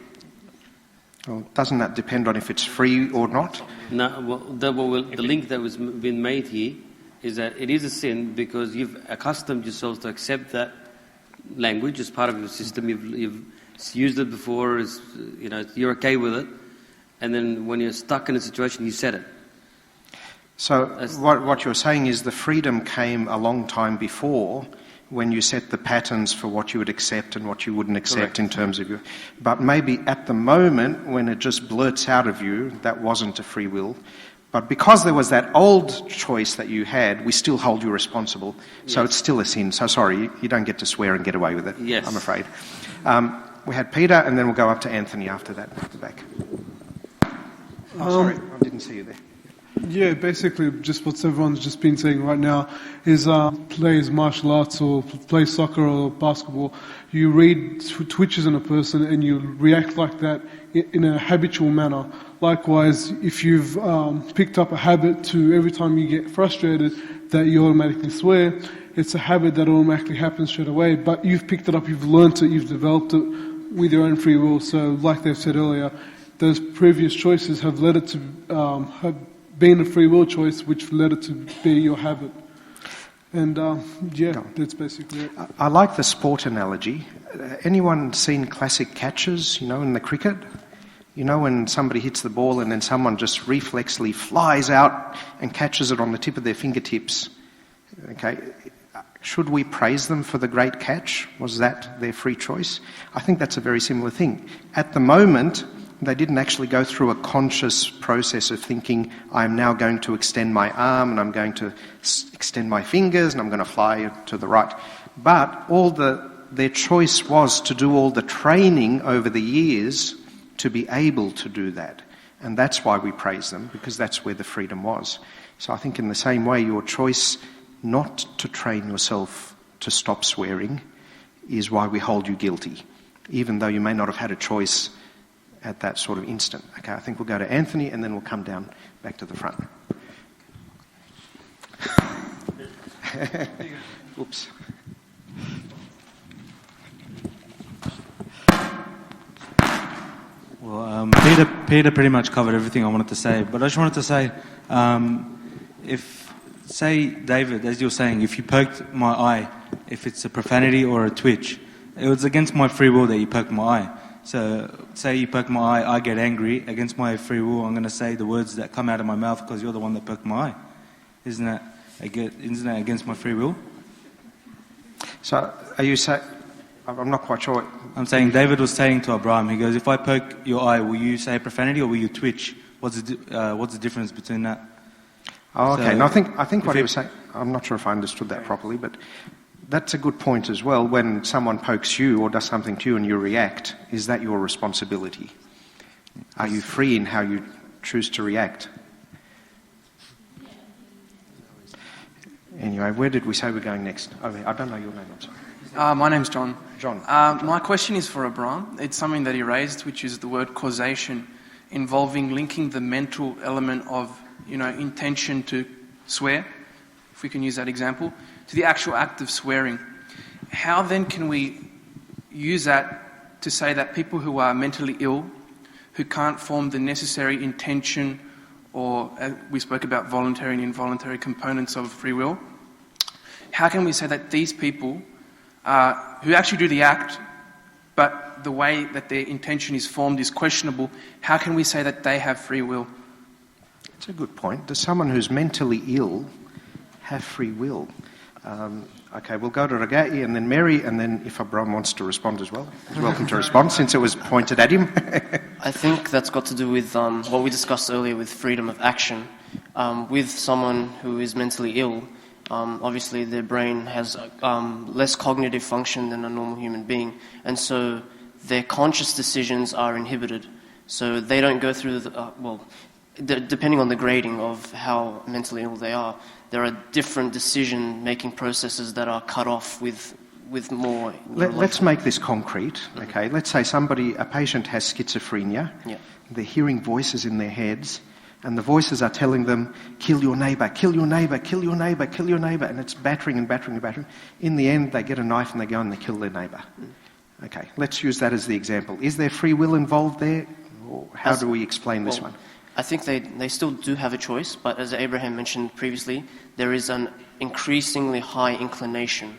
Well, doesn't that depend on if it's free or not? No. The link that was been made here is that it is a sin because you've accustomed yourselves to accept that language. It's part of your system. You've used it before. You're okay with it. And then when you're stuck in a situation, you set it. So what you're saying is the freedom came a long time before, when you set the patterns for what you would accept and what you wouldn't accept. Correct. In terms of your... But maybe at the moment, when it just blurts out of you, that wasn't a free will. But because there was that old choice that you had, we still hold you responsible. So It's still a sin. So sorry, you don't get to swear and get away with it, yes. I'm afraid. We had Peter, and then we'll go up to Anthony after that, at the back. Sorry, I didn't see you there. Yeah, basically just what everyone's just been saying right now is plays martial arts or plays soccer or basketball, you read twitches in a person and you react like that in a habitual manner. Likewise, if you've picked up a habit to every time you get frustrated that you automatically swear, it's a habit that automatically happens straight away, but you've picked it up, you've learnt it, you've developed it with your own free will. So like they've said earlier, those previous choices have led it to have been a free will choice, which led it to be your habit. And that's basically it. I like the sport analogy. Anyone seen classic catches, in the cricket? When somebody hits the ball and then someone just reflexly flies out and catches it on the tip of their fingertips. Okay, should we praise them for the great catch? Was that their free choice? I think that's a very similar thing. At the moment, they didn't actually go through a conscious process of thinking, I'm now going to extend my arm and I'm going to extend my fingers and I'm going to fly to the right. But their choice was to do all the training over the years to be able to do that. And that's why we praise them, because that's where the freedom was. So I think in the same way, your choice not to train yourself to stop swearing is why we hold you guilty, even though you may not have had a choice at that sort of instant. Okay, I think we'll go to Anthony and then we'll come down back to the front. Oops. Well, Peter pretty much covered everything I wanted to say, but I just wanted to say, say, David, as you're saying, if you poked my eye, if it's a profanity or a twitch, it was against my free will that you poked my eye. So, say you poke my eye, I get angry. Against my free will, I'm going to say the words that come out of my mouth because you're the one that poked my eye. Isn't that against my free will? So, are you saying... I'm not quite sure. I'm saying David was saying to Abraham, he goes, if I poke your eye, will you say profanity or will you twitch? What's the difference between that? Oh, okay. So, no, I think what he was saying... I'm not sure if I understood that properly, but... That's a good point as well. When someone pokes you or does something to you and you react, is that your responsibility? Are you free in how you choose to react? Anyway, where did we say we're going next? Oh, I don't know your name, I'm sorry. My name's John. John. My question is for Abraham. It's something that he raised, which is the word causation, involving linking the mental element of, intention to swear, if we can use that example, to the actual act of swearing. How then can we use that to say that people who are mentally ill, who can't form the necessary intention, or we spoke about voluntary and involuntary components of free will, how can we say that these people who actually do the act, but the way that their intention is formed is questionable, how can we say that they have free will? That's a good point. Does someone who's mentally ill have free will? Okay, we'll go to Ragati and then Mary, and then if Abraham wants to respond as well, he's welcome to respond since it was pointed at him. I think that's got to do with what we discussed earlier with freedom of action. With someone who is mentally ill, obviously their brain has less cognitive function than a normal human being, and so their conscious decisions are inhibited. So they don't go through depending on the grading of how mentally ill they are, there are different decision-making processes that are cut off with more... Let's make this concrete, okay? Let's say a patient has schizophrenia, they're hearing voices in their heads, and the voices are telling them, kill your neighbour, kill your neighbour, kill your neighbour, kill your neighbour, and it's battering and battering and battering. In the end, they get a knife and they go and they kill their neighbour. Okay, let's use that as the example. Is there free will involved there? Or how do we explain this one? I think they still do have a choice, but as Abraham mentioned previously, there is an increasingly high inclination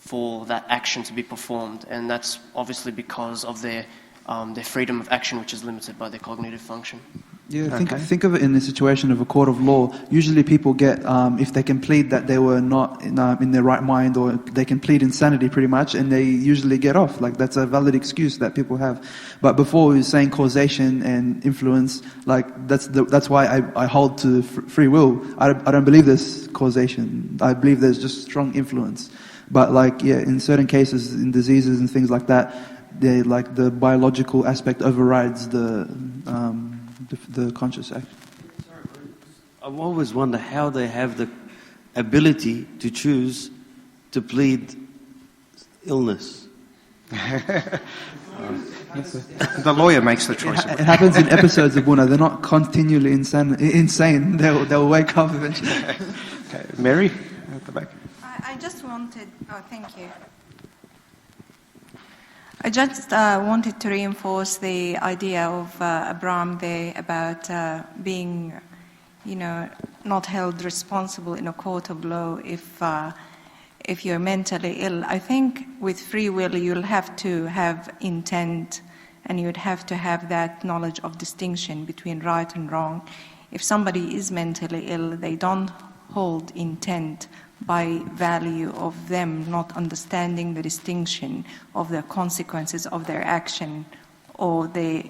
for that action to be performed, and that's obviously because of their freedom of action, which is limited by their cognitive function. Yeah, think of it in the situation of a court of law. Usually people get, if they can plead that they were not in their right mind, or they can plead insanity pretty much, and they usually get off. Like, that's a valid excuse that people have. But before we were saying causation and influence, like that's why I hold to free will. I don't believe there's causation. I believe there's just strong influence. But like, yeah, in certain cases, in diseases and things like that, like the biological aspect overrides the conscious act. I always wonder how they have the ability to choose to plead illness. The lawyer makes the choice. It happens in episodes of Abouna. They're not continually insane. They'll wake up eventually. Okay, Mary, at the back. I just wanted. Oh, thank you. I just wanted to reinforce the idea of Abraham there about being, not held responsible in a court of law if you're mentally ill. I think with free will you'll have to have intent, and you'd have to have that knowledge of distinction between right and wrong. If somebody is mentally ill, they don't hold intent by value of them not understanding the distinction of the consequences of their action or the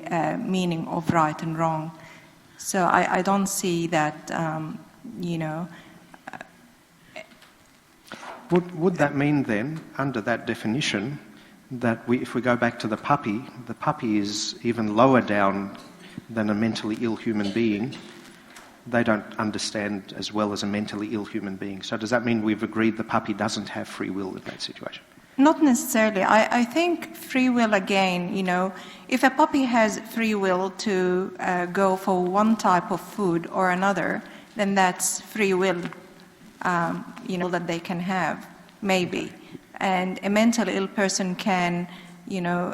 meaning of right and wrong. So I don't see that, Would that mean then, under that definition, that if we go back to the puppy is even lower down than a mentally ill human being? They don't understand as well as a mentally ill human being. So does that mean we've agreed the puppy doesn't have free will in that situation? Not necessarily. I think free will, again, if a puppy has free will to go for one type of food or another, then that's free will, that they can have, maybe. And a mentally ill person can,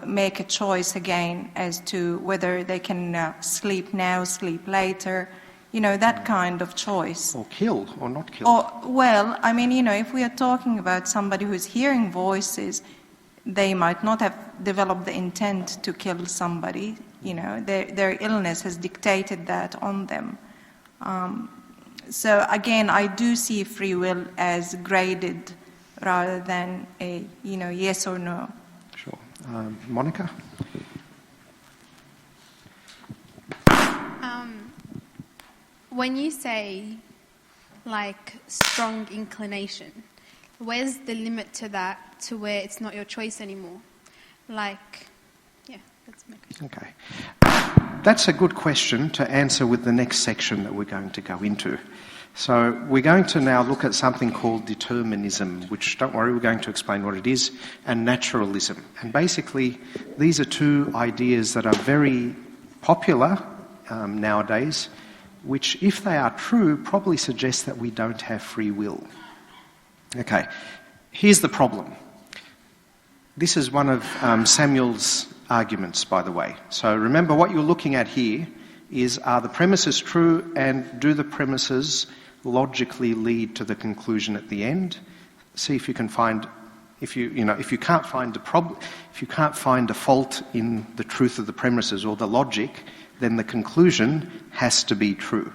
make a choice again as to whether they can sleep now, sleep later, that kind of choice. Or kill, or not kill. If we are talking about somebody who's hearing voices, they might not have developed the intent to kill somebody. Their illness has dictated that on them. So again, I do see free will as graded rather than a, yes or no. Sure. Monica? When you say, strong inclination, where's the limit to that, to where it's not your choice anymore? That's my question. Okay. That's a good question to answer with the next section that we're going to go into. So we're going to now look at something called determinism, which, don't worry, we're going to explain what it is, and naturalism. And basically, these are two ideas that are very popular nowadays, which, if they are true, probably suggest that we don't have free will. Okay, here's the problem. This is one of Samuel's arguments, by the way. So remember, what you're looking at here is, are the premises true, and do the premises logically lead to the conclusion at the end? See if you can find, if you can't find a problem, if you can't find a fault in the truth of the premises or the logic, then the conclusion has to be true.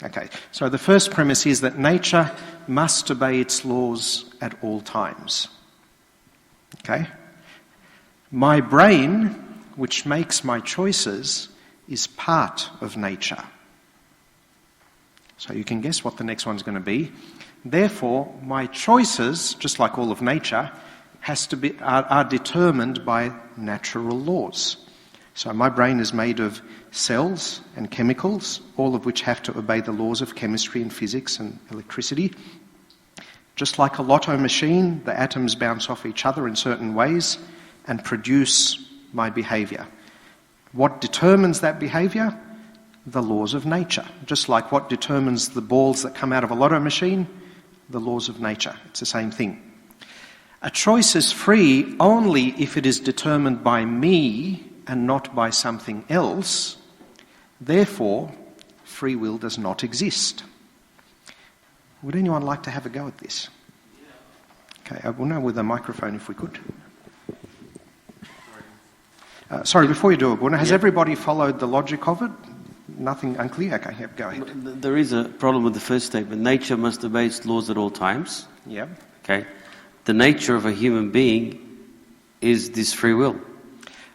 Okay, so the first premise is that nature must obey its laws at all times. Okay? My brain, which makes my choices, is part of nature. So you can guess what the next one's going to be. Therefore, my choices, just like all of nature, are determined by natural laws. So my brain is made of cells and chemicals, all of which have to obey the laws of chemistry and physics and electricity. Just like a Lotto machine, the atoms bounce off each other in certain ways and produce my behaviour. What determines that behaviour? The laws of nature. Just like what determines the balls that come out of a Lotto machine? The laws of nature. It's the same thing. A choice is free only if it is determined by me and not by something else. Therefore, free will does not exist. Would anyone like to have a go at this? Okay, Abouna, with a microphone if we could. Sorry, before you do, Abouna, has everybody followed the logic of it? Nothing unclear? Okay, yep, go ahead. There is a problem with the first statement. Nature must obey its laws at all times. Yeah. Okay. The nature of a human being is this free will.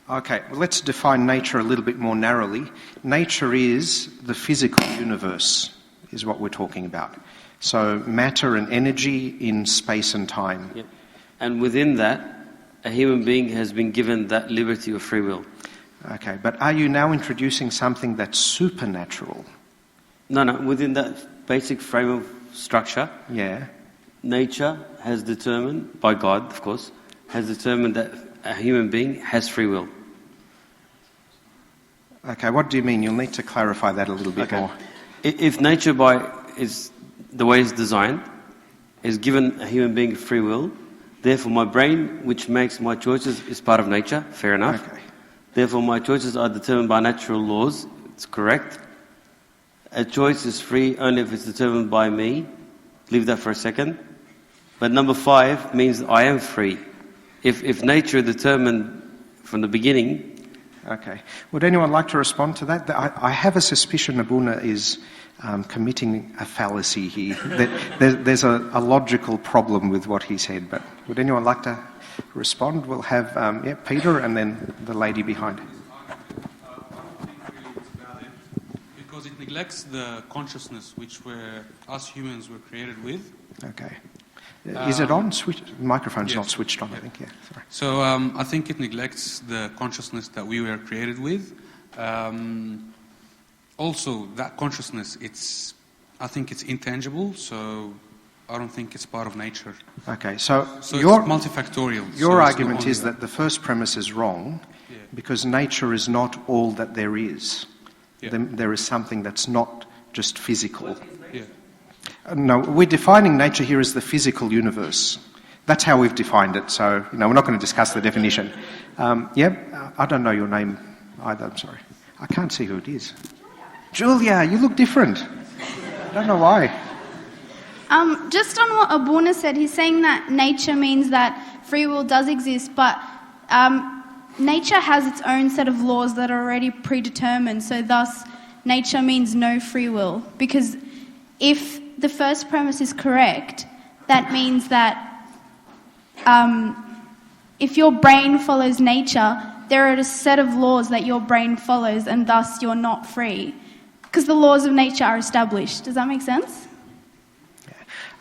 Okay, well, let's define nature a little bit more narrowly. Nature is the physical universe, is what we're talking about. So matter and energy in space and time. Yep. And within that, a human being has been given that liberty of free will. Okay, but are you now introducing something that's supernatural? No, within that basic frame of structure, nature has determined, by God of course, has determined that a human being has free will. Okay, what do you mean? You'll need to clarify that a little bit more. If nature is the way it's designed, is given a human being free will, therefore my brain, which makes my choices, is part of nature, fair enough. Okay. Therefore my choices are determined by natural laws, it's correct. A choice is free only if it's determined by me. Leave that for a second. But number 5 means I am free. If nature determined from the beginning. Okay. Would anyone like to respond to that? I have a suspicion Abouna is committing a fallacy here. There's a logical problem with what he said, but would anyone like to respond? We'll have Peter and then the lady behind. Because it neglects the consciousness which us humans were created with. Okay. Is it on? The microphone's not switched on, I think. Yeah. Sorry. So I think it neglects the consciousness that we were created with. Also, that consciousness, I think it's intangible, so I don't think it's part of nature. Okay, so it's multifactorial. Your argument is that the first premise is wrong because nature is not all that there is. Yeah. There is something that's not just physical. Yeah. No, we're defining nature here as the physical universe. That's how we've defined it, so we're not going to discuss the definition. I don't know your name either, I'm sorry. I can't see who it is. Julia, you look different. I don't know why. Just on what Abouna said, he's saying that nature means that free will does exist, but nature has its own set of laws that are already predetermined, so thus nature means no free will. Because if the first premise is correct, that means that if your brain follows nature, there are a set of laws that your brain follows, and thus you're not free. Because the laws of nature are established. Does that make sense?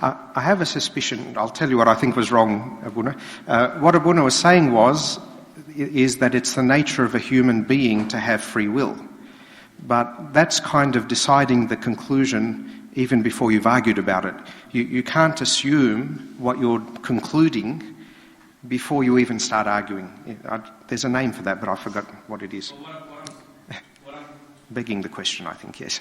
I have a suspicion. I'll tell you what I think was wrong, Abouna. What Abouna was saying is that it's the nature of a human being to have free will. But that's kind of deciding the conclusion even before you've argued about it. You can't assume what you're concluding before you even start arguing. There's a name for that, but I forgot what it is. Begging the question, I think, yes.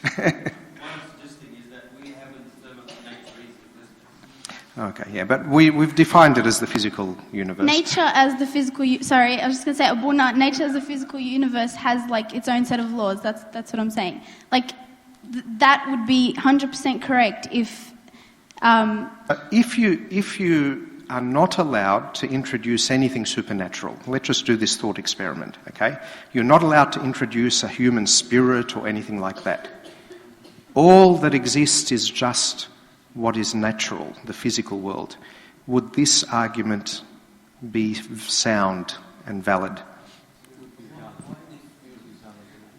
Okay, yeah, but we've defined it as the physical universe. Nature as the physical... Sorry, I was just going to say, Abouna, nature as the physical universe has, its own set of laws. That's what I'm saying. That would be 100% correct if... If you are not allowed to introduce anything supernatural, let's just do this thought experiment, okay? You're not allowed to introduce a human spirit or anything like that. All that exists is just what is natural, the physical world. Would this argument be sound and valid?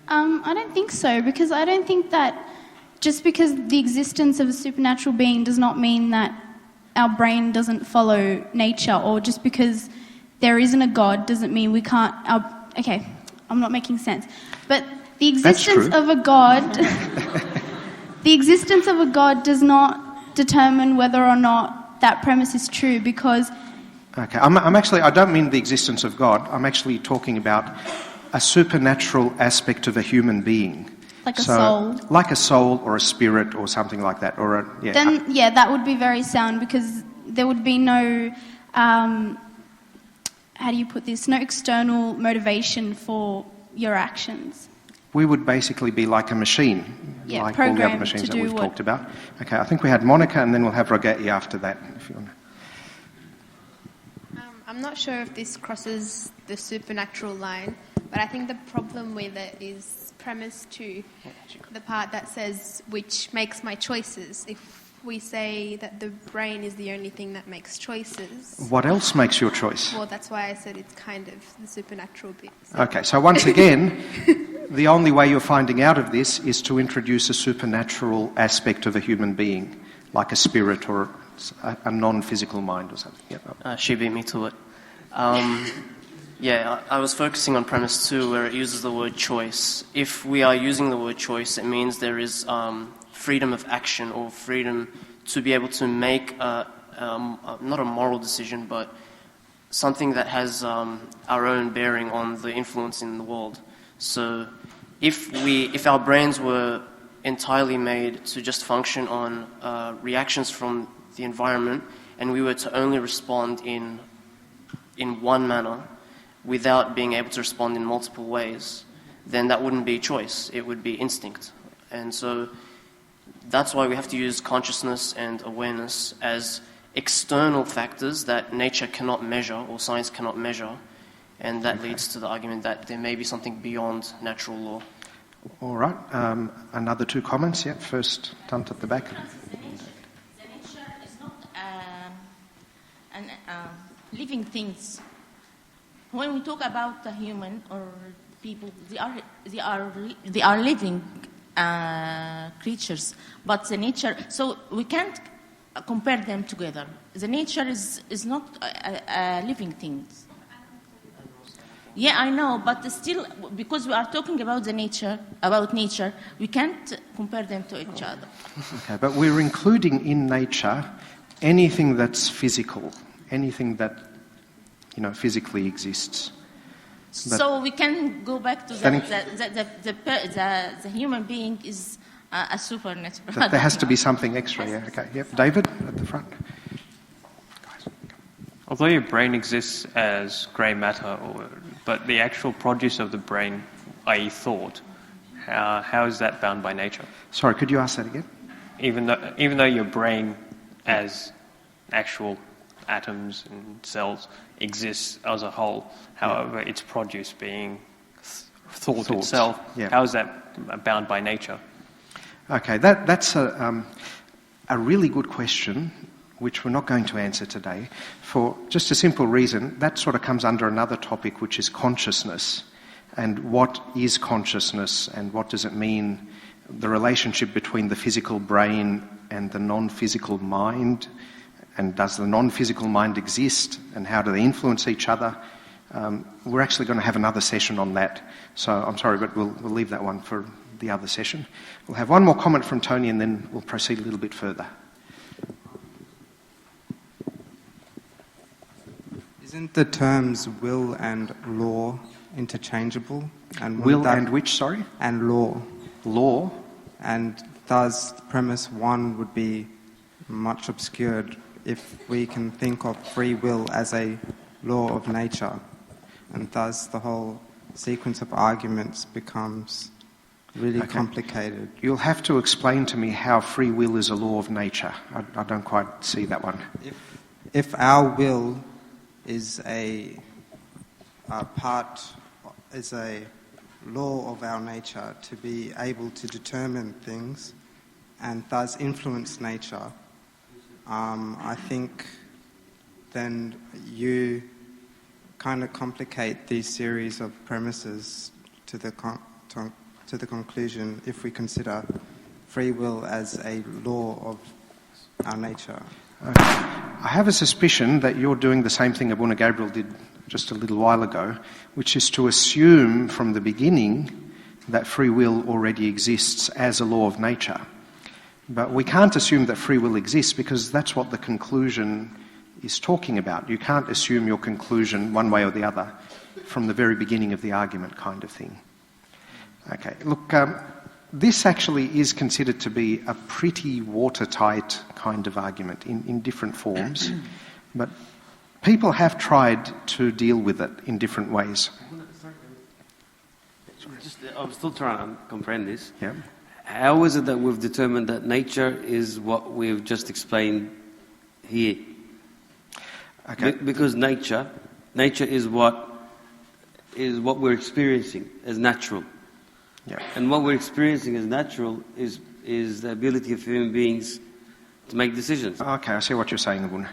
I don't think so, because I don't think that just because the existence of a supernatural being does not mean that our brain doesn't follow nature, or just because there isn't a God doesn't mean we can't... Okay, I'm not making sense. But the existence of a God... the existence of a God does not determine whether or not that premise is true, because... Okay, I don't mean the existence of God. I'm actually talking about a supernatural aspect of a human being. Like a soul. Like a soul or a spirit or something like that. Then, that would be very sound, because there would be no, how do you put this, no external motivation for your actions. We would basically be like a machine, like all the other machines that we've talked about. Okay, I think we had Monica and then we'll have Rogati after that, if you want. I'm not sure if this crosses the supernatural line, but I think the problem with it is premise 2, the part that says, which makes my choices. If we say that the brain is the only thing that makes choices... What else makes your choice? Well, that's why I said it's kind of the supernatural bit. Okay, so once again, the only way you're finding out of this is to introduce a supernatural aspect of a human being, like a spirit or a non-physical mind or something. Yep. She beat me to it. I was focusing on premise 2 where it uses the word choice. If we are using the word choice, it means there is freedom of action or freedom to be able to make not a moral decision, but something that has our own bearing on the influence in the world. So if our brains were entirely made to just function on reactions from the environment, and we were to only respond in one manner without being able to respond in multiple ways, then that wouldn't be choice, it would be instinct. And so that's why we have to use consciousness and awareness as external factors that nature cannot measure or science cannot measure, and that leads to the argument that there may be something beyond natural law. All right, another 2 comments. Yeah, first, Tant at the back. The nature is not living things. When we talk about the human or people, they are living creatures. But the nature, so we can't compare them together. The nature is not a living thing. Yeah, I know, but still, because we are talking about nature, we can't compare them to each other. Okay, but we're including in nature anything that's physical, anything that, physically exists. But so we can go back to the human being is a supernatural. But there has to be something extra, yeah. Okay, yep. David, at the front. Although your brain exists as grey matter, but the actual produce of the brain, i.e. thought, how is that bound by nature? Sorry, could you ask that again? Even though your brain as actual atoms and cells exists as a whole, however, its produce being thought itself, how is that bound by nature? Okay, that's a really good question, which we're not going to answer today, for just a simple reason. That sort of comes under another topic, which is consciousness. And what is consciousness, and what does it mean? The relationship between the physical brain and the non-physical mind, and does the non-physical mind exist, and how do they influence each other? We're actually going to have another session on that. So I'm sorry, but we'll leave that one for the other session. We'll have one more comment from Tony, and then we'll proceed a little bit further. Isn't the terms will and law interchangeable? And will and which, sorry? And law. Law? And thus premise 1 would be much obscured if we can think of free will as a law of nature. And thus the whole sequence of arguments becomes really complicated. You'll have to explain to me how free will is a law of nature. I don't quite see that one. If our will is a law of our nature to be able to determine things and thus influence nature, I think then you kind of complicate these series of premises to the conclusion if we consider free will as a law of our nature. Okay. I have a suspicion that you're doing the same thing Abouna Gabriel did just a little while ago, which is to assume from the beginning that free will already exists as a law of nature. But we can't assume that free will exists because that's what the conclusion is talking about. You can't assume your conclusion one way or the other from the very beginning of the argument kind of thing. Okay, look, this actually is considered to be a pretty watertight kind of argument in different forms, but people have tried to deal with it in different ways. I'm still trying to comprehend this. Yeah. How is it that we've determined that nature is what we've just explained here? Okay. Because nature is what we're experiencing as natural. Yeah. And what we're experiencing as natural is the ability of human beings to make decisions. Okay, I see what you're saying, Abouna.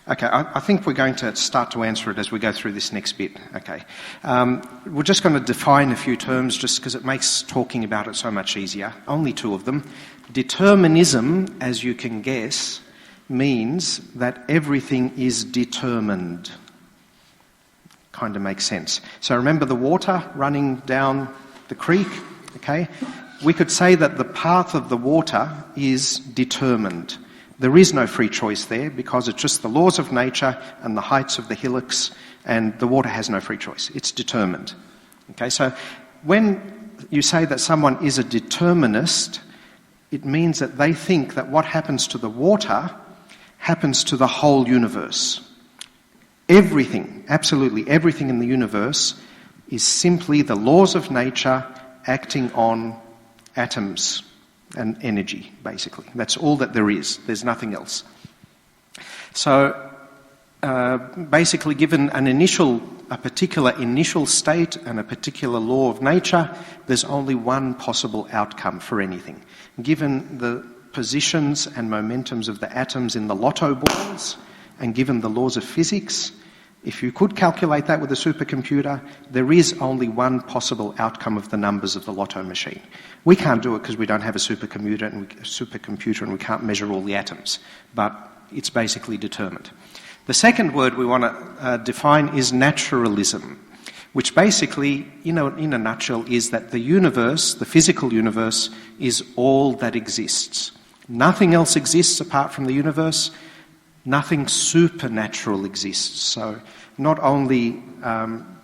Okay, I think we're going to start to answer it as we go through this next bit. Okay. We're just going to define a few terms just because it makes talking about it so much easier. Only two of them. Determinism, as you can guess, means that everything is determined. Kind of makes sense. So remember the water running down the creek? Okay. We could say that the path of the water is determined. There is no free choice there because it's just the laws of nature and the heights of the hillocks, and the water has no free choice. It's determined. Okay, so when you say that someone is a determinist, it means that they think that what happens to the water happens to the whole universe. Everything, absolutely everything in the universe is simply the laws of nature acting on atoms and energy, basically. That's all that there is. There's nothing else. So, basically, given a particular initial state and a particular law of nature, there's only one possible outcome for anything. Given the positions and momentums of the atoms in the Lotto balls, and given the laws of physics, if you could calculate that with a supercomputer, there is only one possible outcome of the numbers of the Lotto machine. We can't do it because we don't have a supercomputer and we can't measure all the atoms, but it's basically determined. The second word we want to define is naturalism, which basically, in a nutshell, is that the universe, the physical universe, is all that exists. Nothing else exists apart from the universe. Nothing supernatural exists. So not only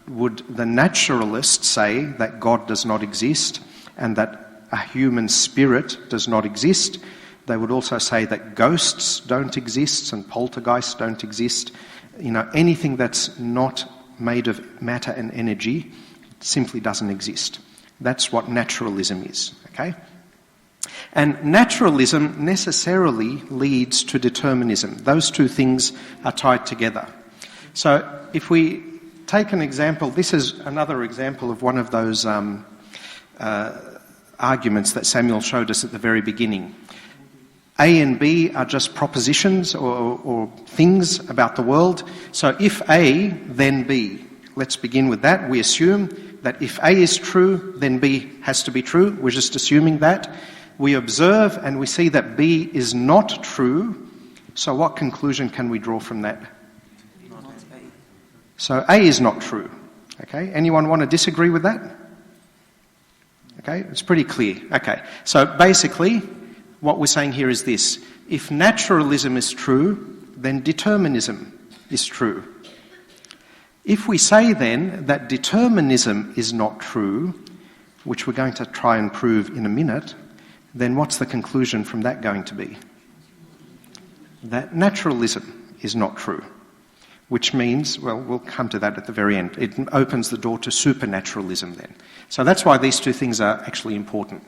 would the naturalists say that God does not exist and that a human spirit does not exist, they would also say that ghosts don't exist and poltergeists don't exist. Anything that's not made of matter and energy simply doesn't exist. That's what naturalism is, okay? And naturalism necessarily leads to determinism. Those two things are tied together. So if we take an example, this is another example of one of those arguments that Samuel showed us at the very beginning. A and B are just propositions or things about the world. So if A, then B. Let's begin with that. We assume that if A is true, then B has to be true. We're just assuming that. We observe and we see that B is not true. So what conclusion can we draw from that? So A is not true. Okay, anyone want to disagree with that? Okay, it's pretty clear. Okay, so basically what we're saying here is this. If naturalism is true, then determinism is true. If we say then that determinism is not true, which we're going to try and prove in a minute, then what's the conclusion from that going to be? That naturalism is not true, which means, well, we'll come to that at the very end. It opens the door to supernaturalism then. So that's why these two things are actually important.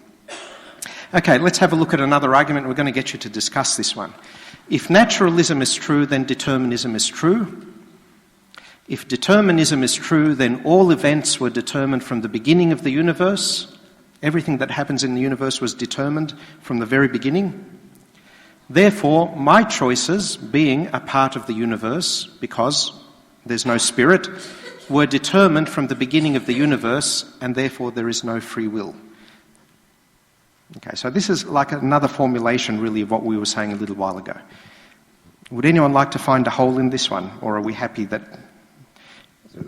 Okay, let's have a look at another argument. We're going to get you to discuss this one. If naturalism is true, then determinism is true. If determinism is true, then all events were determined from the beginning of the universe. Everything that happens in the universe was determined from the very beginning. Therefore, my choices, being a part of the universe, because there's no spirit, were determined from the beginning of the universe, and therefore there is no free will. Okay, so this is like another formulation, really, of what we were saying a little while ago. Would anyone like to find a hole in this one, or are we happy that...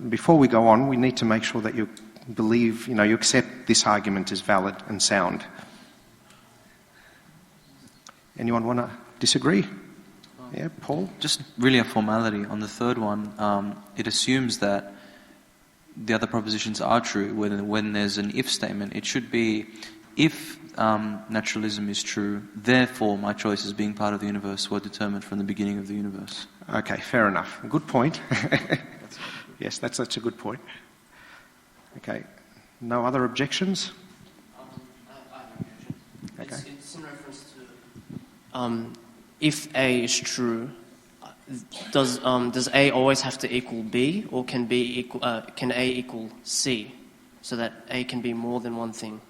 Before we go on, we need to make sure that you believe, you accept this argument is valid and sound. Anyone want to disagree? Yeah, Paul? Just really a formality. On the third one, it assumes that the other propositions are true. When there's an if statement, it should be, if naturalism is true, therefore my choices being part of the universe were determined from the beginning of the universe. Okay, fair enough. Good point. Yes, that's such a good point. Okay, no other objections? Okay. It's in reference to if A is true, does A always have to equal B, or can A equal C, so that A can be more than one thing?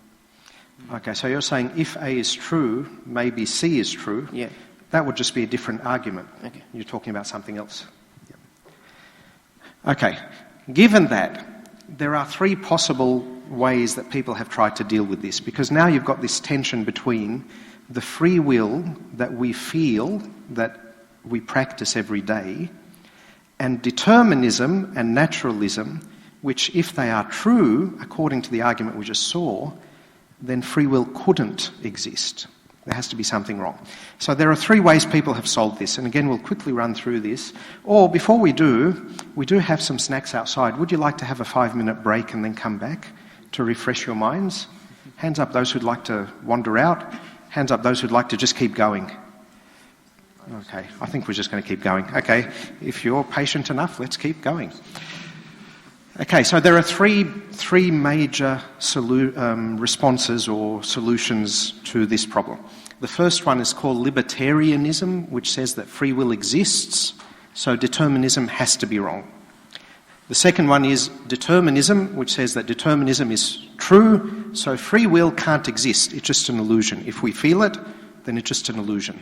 Okay, so you're saying if A is true, maybe C is true. Yeah. That would just be a different argument. Okay. You're talking about something else. Yep. Okay, given that, there are three possible ways that people have tried to deal with this, because now you've got this tension between the free will that we feel, that we practice every day, and determinism and naturalism, which, if they are true, according to the argument we just saw, then free will couldn't exist. There has to be something wrong. So there are three ways people have solved this, and again we'll quickly run through this. Or before we do have some snacks outside. Would you like to have a 5-minute break and then come back to refresh your minds? Hands up those who'd like to wander out. Hands up those who'd like to just keep going. Okay, I think we're just going to keep going. Okay, if you're patient enough, let's keep going. Okay, so there are three major responses or solutions to this problem. The first one is called libertarianism, which says that free will exists, so determinism has to be wrong. The second one is determinism, which says that determinism is true, so free will can't exist, it's just an illusion. If we feel it, then it's just an illusion.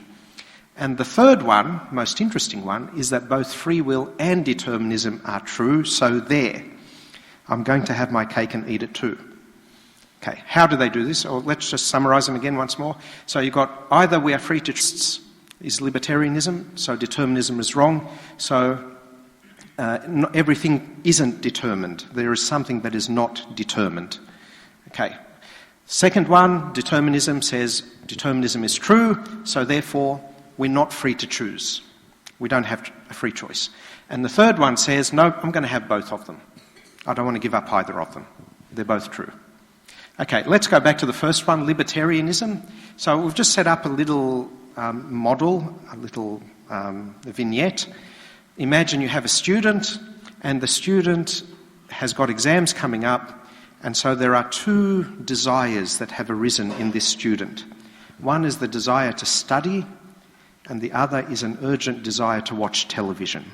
And the third one, most interesting one, is that both free will and determinism are true, so there. I'm going to have my cake and eat it too. Okay, how do they do this? Or let's just summarise them again once more. So you've got either we are free to choose is libertarianism, so determinism is wrong, so everything isn't determined. There is something that is not determined. Okay. Second one, determinism says determinism is true, so therefore we're not free to choose. We don't have a free choice. And the third one says, no, I'm going to have both of them. I don't want to give up either of them. They're both true. Okay, let's go back to the first one, libertarianism. So we've just set up a little model, a little vignette. Imagine you have a student, and the student has got exams coming up, and so there are two desires that have arisen in this student. One is the desire to study, and the other is an urgent desire to watch television.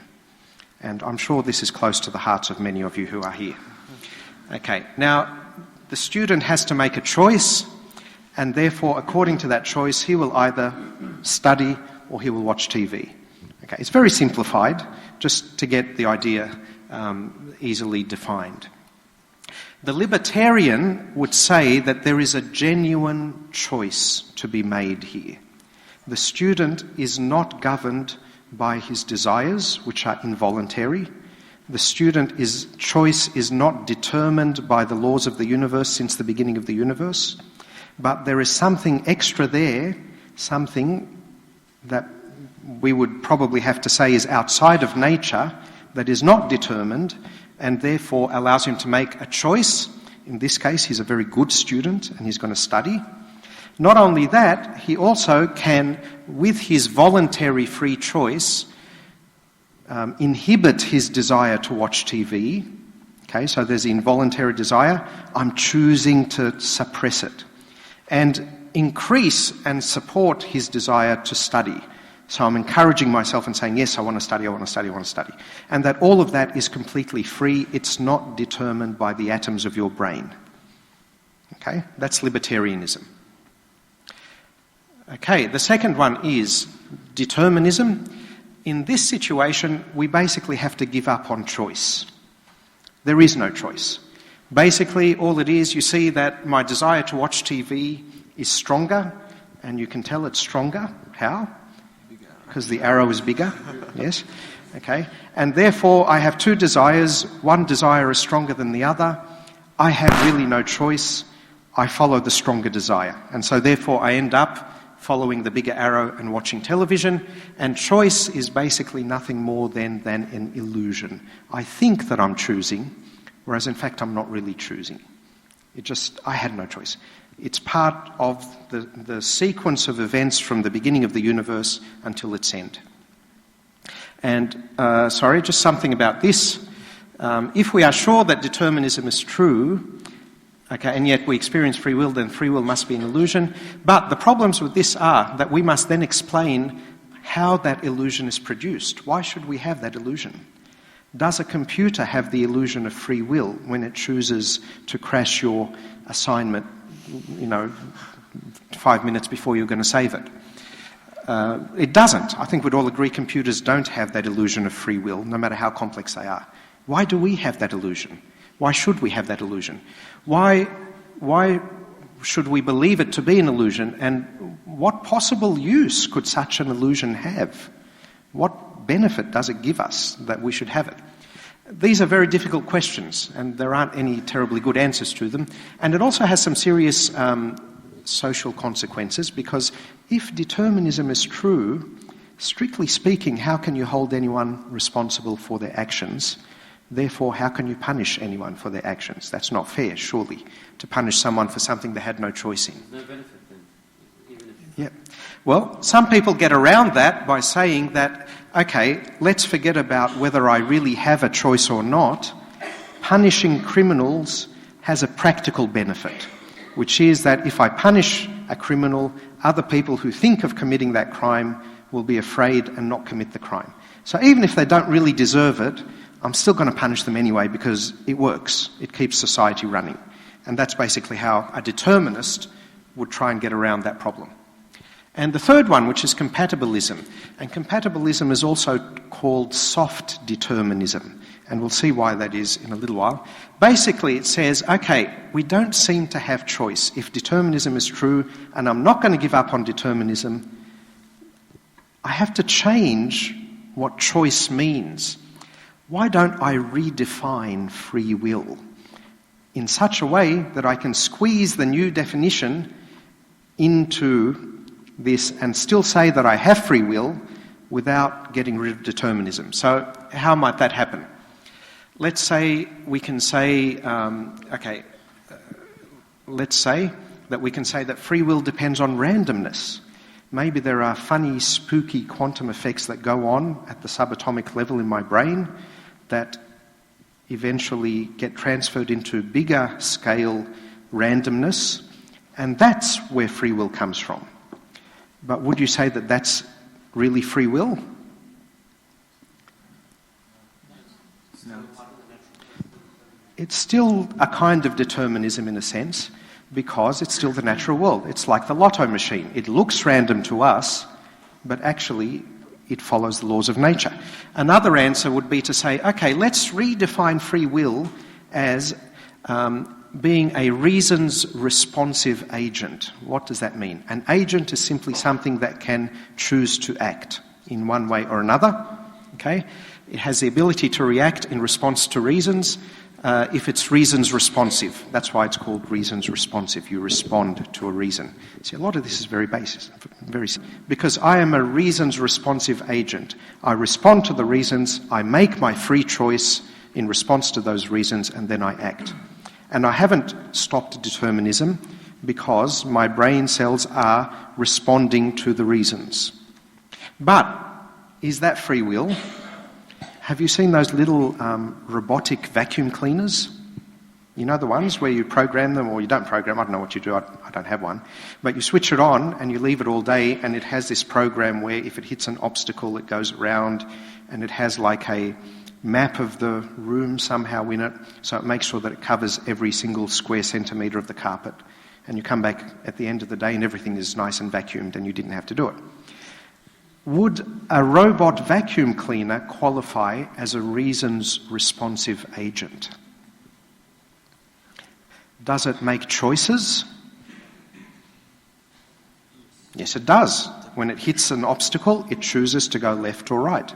And I'm sure this is close to the hearts of many of you who are here. Okay, now the student has to make a choice, and therefore, according to that choice, he will either study or he will watch TV. Okay, it's very simplified, just to get the idea easily defined. The libertarian would say that there is a genuine choice to be made here. The student is not governed by his desires, which are involuntary. The student's choice is not determined by the laws of the universe since the beginning of the universe, but there is something extra there, something that we would probably have to say is outside of nature, that is not determined, and therefore allows him to make a choice. In this case, he's a very good student and he's going to study. Not only that, he also can, with his voluntary free choice, inhibit his desire to watch TV. Okay, so there's the involuntary desire. I'm choosing to suppress it. And increase and support his desire to study. So I'm encouraging myself and saying, yes, I want to study, I want to study, I want to study. And that all of that is completely free. It's not determined by the atoms of your brain. Okay, that's libertarianism. Okay, the second one is determinism. In this situation, we basically have to give up on choice. There is no choice. Basically, all it is, you see that my desire to watch TV is stronger, and you can tell it's stronger. How? Because the arrow is bigger. Yes. Okay. And therefore, I have two desires. One desire is stronger than the other. I have really no choice. I follow the stronger desire. And so therefore, I end up following the bigger arrow and watching television, and choice is basically nothing more than an illusion. I think that I'm choosing, whereas in fact I'm not really choosing. I had no choice. It's part of the sequence of events from the beginning of the universe until its end. And, just something about this. If we are sure that determinism is true, okay, and yet we experience free will, then free will must be an illusion. But the problems with this are that we must then explain how that illusion is produced. Why should we have that illusion? Does a computer have the illusion of free will when it chooses to crash your assignment, 5 minutes before you're going to save it? It doesn't. I think we'd all agree computers don't have that illusion of free will, no matter how complex they are. Why do we have that illusion? Why should we have that illusion? Why should we believe it to be an illusion, and what possible use could such an illusion have? What benefit does it give us that we should have it? These are very difficult questions, and there aren't any terribly good answers to them. And it also has some serious social consequences, because if determinism is true, strictly speaking, how can you hold anyone responsible for their actions? Therefore, how can you punish anyone for their actions? That's not fair, surely, to punish someone for something they had no choice in. There's no benefit then, even if... Yeah. Well, some people get around that by saying that, okay, let's forget about whether I really have a choice or not. Punishing criminals has a practical benefit, which is that if I punish a criminal, other people who think of committing that crime will be afraid and not commit the crime. So even if they don't really deserve it, I'm still going to punish them anyway because it works. It keeps society running. And that's basically how a determinist would try and get around that problem. And the third one, which is compatibilism. And compatibilism is also called soft determinism. And we'll see why that is in a little while. Basically, it says, okay, we don't seem to have choice. If determinism is true, and I'm not going to give up on determinism, I have to change what choice means. Why don't I redefine free will in such a way that I can squeeze the new definition into this and still say that I have free will without getting rid of determinism? So how might that happen? Let's say we can say, let's say that we can say that free will depends on randomness. Maybe there are funny, spooky quantum effects that go on at the subatomic level in my brain that eventually get transferred into bigger scale randomness, and that's where free will comes from. But would you say that that's really free will? No. It's still a kind of determinism in a sense, because it's still the natural world. It's like the Lotto machine. It looks random to us, but actually it follows the laws of nature. Another answer would be to say, okay, let's redefine free will as being a reasons-responsive agent. What does that mean? An agent is simply something that can choose to act in one way or another. Okay? It has the ability to react in response to reasons if it's reasons-responsive. That's why it's called reasons-responsive. You respond to a reason. See, a lot of this is very basic, because I am a reasons-responsive agent. I respond to the reasons, I make my free choice in response to those reasons, and then I act. And I haven't stopped determinism because my brain cells are responding to the reasons. But is that free will? Have you seen those little robotic vacuum cleaners? You know the ones where you program them, or you don't program, I don't know what you do, I don't have one. But you switch it on and you leave it all day, and it has this program where if it hits an obstacle it goes around, and it has like a map of the room somehow in it, so it makes sure that it covers every single square centimetre of the carpet. And you come back at the end of the day and everything is nice and vacuumed and you didn't have to do it. Would a robot vacuum cleaner qualify as a reasons-responsive agent? Does it make choices? Yes, it does. When it hits an obstacle, it chooses to go left or right,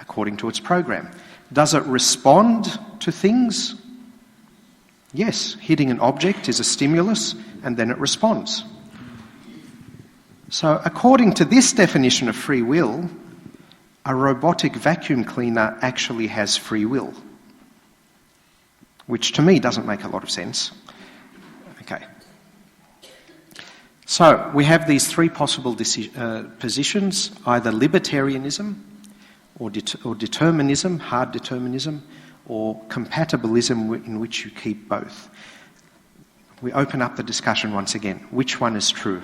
according to its program. Does it respond to things? Yes, hitting an object is a stimulus, and then it responds. So according to this definition of free will, a robotic vacuum cleaner actually has free will, which to me doesn't make a lot of sense. Okay. So we have these three possible positions, either libertarianism or determinism, hard determinism, or compatibilism in which you keep both. We open up the discussion once again. Which one is true?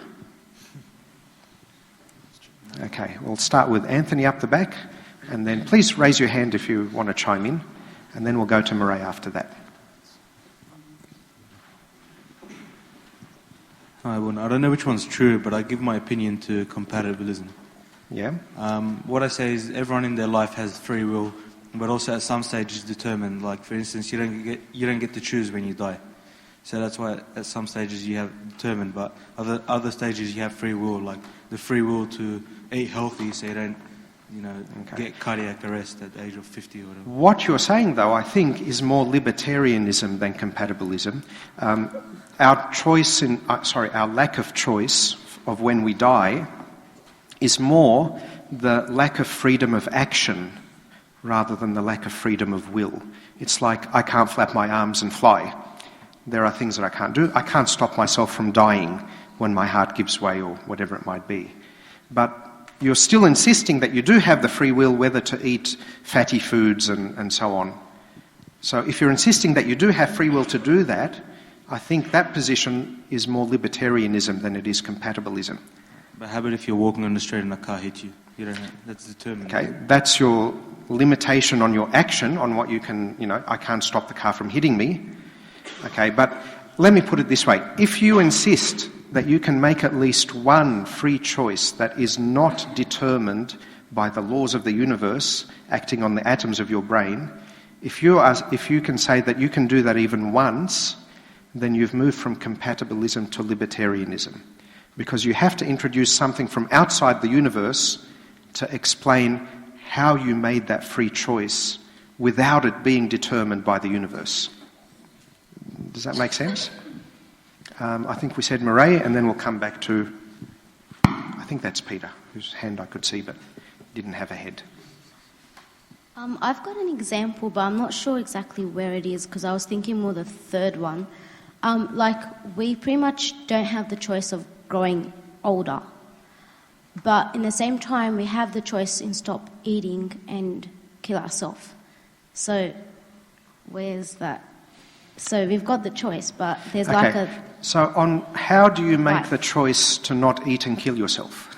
Okay, we'll start with Anthony up the back, and then please raise your hand if you want to chime in, and then we'll go to Murray after that. Hi, Abouna. I don't know which one's true, but I give my opinion to compatibilism. Yeah. What I say is everyone in their life has free will, but also at some stage is determined. Like, for instance, you don't get to choose when you die. So that's why at some stages you have determined, but other stages you have free will, like the free will to eat healthy so you don't, get cardiac arrest at the age of 50 or whatever. What you're saying, though, I think, is more libertarianism than compatibilism. Our lack of choice of when we die is more the lack of freedom of action rather than the lack of freedom of will. It's like I can't flap my arms and fly. There are things that I can't do. I can't stop myself from dying when my heart gives way or whatever it might be. But you're still insisting that you do have the free will whether to eat fatty foods and so on. So if you're insisting that you do have free will to do that, I think that position is more libertarianism than it is compatibilism. But how about if you're walking on the street and a car hits you? That's determined. Okay, that's your limitation on your action, on what you can, I can't stop the car from hitting me. Okay, but let me put it this way. If you insist that you can make at least one free choice that is not determined by the laws of the universe acting on the atoms of your brain, if you can say that you can do that even once, then you've moved from compatibilism to libertarianism. Because you have to introduce something from outside the universe to explain how you made that free choice without it being determined by the universe. Does that make sense? I think we said Murray, and then we'll come back to, I think that's Peter, whose hand I could see but didn't have a head. I've got an example, but I'm not sure exactly where it is because I was thinking more the third one. We pretty much don't have the choice of growing older, but in the same time we have the choice in stop eating and kill ourselves. So where's that? So we've got the choice, but there's So on how do you make the choice to not eat and kill yourself?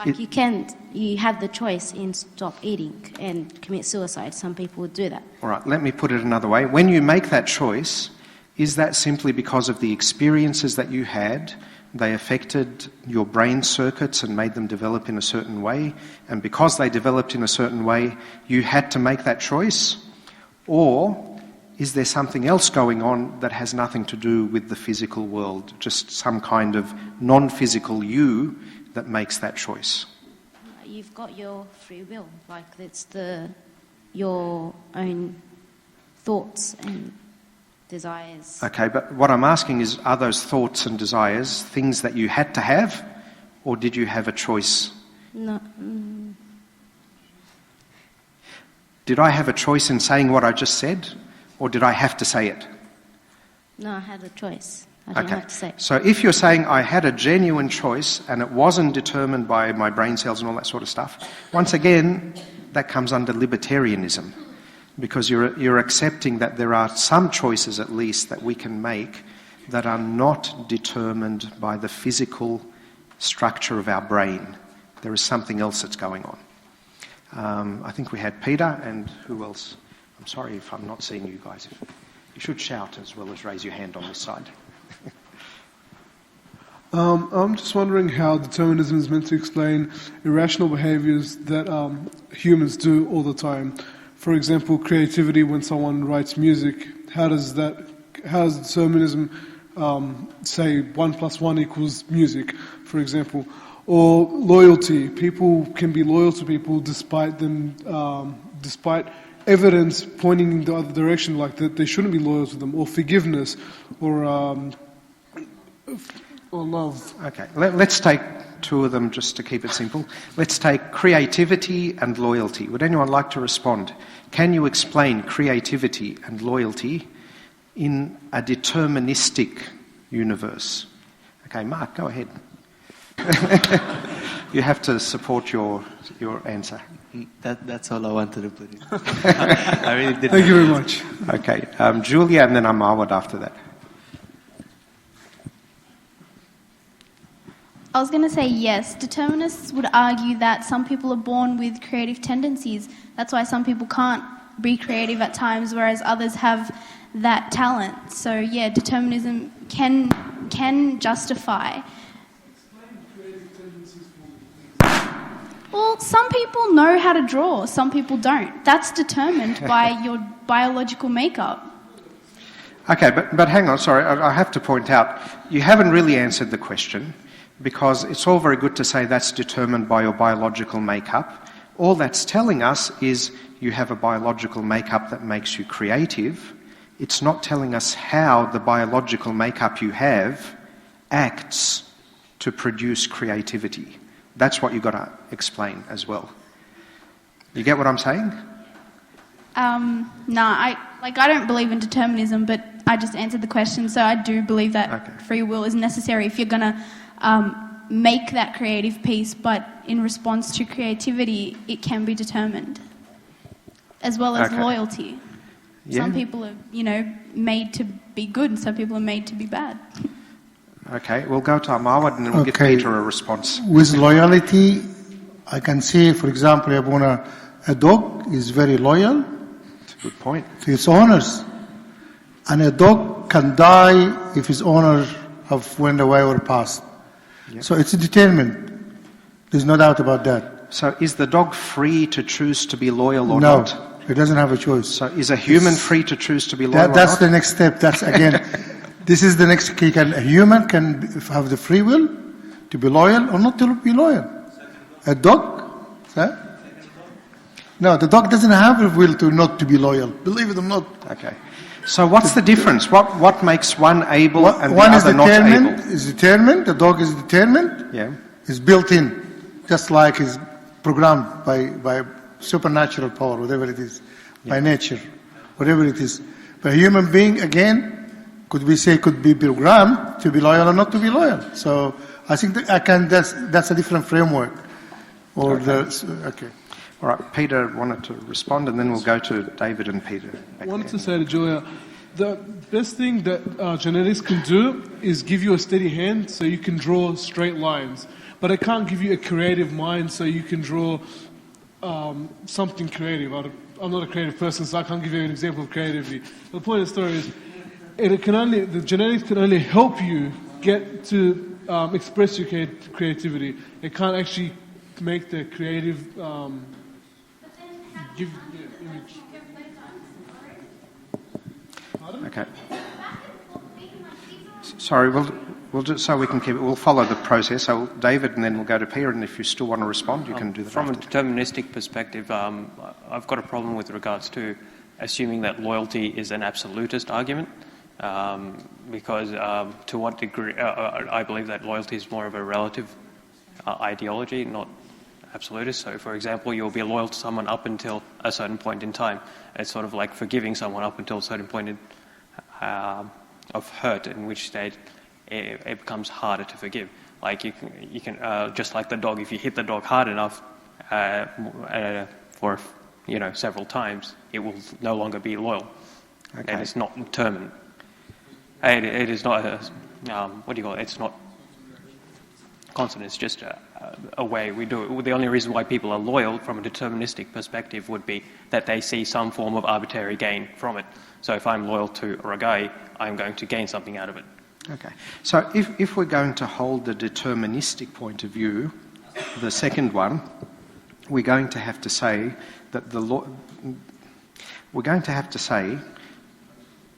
You have the choice in stop eating and commit suicide. Some people would do that. All right, let me put it another way. When you make that choice, is that simply because of the experiences that you had? They affected your brain circuits and made them develop in a certain way, and because they developed in a certain way, you had to make that choice? Or is there something else going on that has nothing to do with the physical world, just some kind of non-physical you that makes that choice? You've got your free will, it's your own thoughts and desires. Okay, but what I'm asking is, are those thoughts and desires things that you had to have, or did you have a choice? No. Did I have a choice in saying what I just said, or did I have to say it? No, I had a choice. I didn't have to say it. So if you're saying I had a genuine choice and it wasn't determined by my brain cells and all that sort of stuff, once again, that comes under libertarianism, because you're accepting that there are some choices at least that we can make that are not determined by the physical structure of our brain. There is something else that's going on. I think we had Peter, and who else? I'm sorry if I'm not seeing you guys. You should shout as well as raise your hand on this side. I'm just wondering how determinism is meant to explain irrational behaviours that humans do all the time. For example, creativity when someone writes music. How does determinism say 1 + 1 = music, for example? Or loyalty. People can be loyal to people despite evidence pointing in the other direction, like that they shouldn't be loyal to them. Or forgiveness, or love. Okay, let's take two of them just to keep it simple. Let's take creativity and loyalty. Would anyone like to respond? Can you explain creativity and loyalty in a deterministic universe? Okay, Mark, go ahead. You have to support your answer. That's all I wanted to put in. I really did. Thank you very much. Okay, Julia, and then Amawad after that. I was going to say yes. Determinists would argue that some people are born with creative tendencies. That's why some people can't be creative at times, whereas others have that talent. So yeah, determinism can justify. Well, some people know how to draw, some people don't. That's determined by your biological makeup. Okay, but hang on, sorry, I have to point out, you haven't really answered the question, because it's all very good to say that's determined by your biological makeup. All that's telling us is you have a biological makeup that makes you creative. It's not telling us how the biological makeup you have acts to produce creativity. That's what you've got to explain as well. You get what I'm saying? No, I don't believe in determinism, but I just answered the question, so I do believe that free will is necessary if you're going to make that creative piece, but in response to creativity, it can be determined, as well as loyalty. Yeah. Some people are, made to be good, and some people are made to be bad. Okay, we'll go to Amawad and then we'll give Peter a response. With loyalty, I can say, for example, Abouna, a dog is very loyal. That's a good point. To its owners. And a dog can die if his owner have went away or passed. Yep. So it's determined. There's no doubt about that. So is the dog free to choose to be loyal or not? No, it doesn't have a choice. So is a human free to choose to be loyal or not? That's the next step. That's again, this is the next key. A human can have the free will to be loyal or not to be loyal. A dog? Huh? No, the dog doesn't have a will to not to be loyal. Believe it or not. Okay. So what's the difference? What makes one able and one the is other not able? Is determined. The dog is determined. Yeah. It's built in, just like it's programmed by supernatural power, whatever it is, by nature, whatever it is. But a human being, again, could be programmed to be loyal or not to be loyal. So I think that's a different framework. Okay. All right, Peter wanted to respond, and then we'll go to David and Peter. I wanted to say to Julia, the best thing that genetics can do is give you a steady hand so you can draw straight lines. But it can't give you a creative mind so you can draw something creative. I'm not a creative person, so I can't give you an example of creativity. The point of the story is, the genetics can only help you get to express your creativity. It can't actually make the creative give the image. Okay. Sorry, we'll just so we can keep it. We'll follow the process. So David, and then we'll go to Peter. And if you still want to respond, you can do that. From a deterministic perspective, I've got a problem with regards to assuming that loyalty is an absolutist argument, because to what degree I believe that loyalty is more of a relative ideology, not absolutist. So, for example, you'll be loyal to someone up until a certain point in time. It's sort of like forgiving someone up until a certain point of hurt, in which state it becomes harder to forgive. Like you can just like the dog, if you hit the dog hard enough for several times, it will no longer be loyal. Okay. And it's not determined. It is not what do you call it? It's not constant. It's just a way we do it. The only reason why people are loyal from a deterministic perspective would be that they see some form of arbitrary gain from it. So if I'm loyal to Ragai, I'm going to gain something out of it. Okay. So if we're going to hold the deterministic point of view, the second one, we're going to have to say that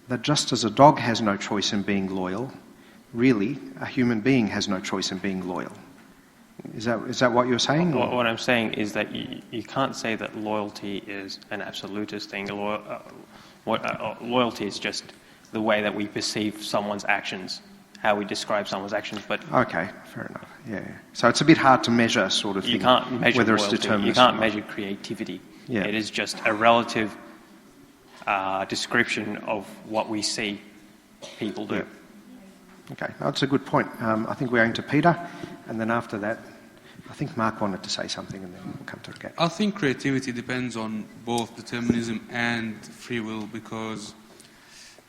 that just as a dog has no choice in being loyal, really, a human being has no choice in being loyal. Is that what you're saying? What I'm saying is that you can't say that loyalty is an absolutist thing. Loyalty is just the way that we perceive someone's actions, how we describe someone's actions. But okay, fair enough. Yeah. So it's a bit hard to measure, sort of thing. You can't measure whether loyalty. it's determined. You can't measure creativity. Yeah. It is just a relative description of what we see people do. Yeah. Okay, that's a good point. I think we're going to Peter, and then after that, I think Mark wanted to say something, and then we'll come to Ragat. I think creativity depends on both determinism and free will, because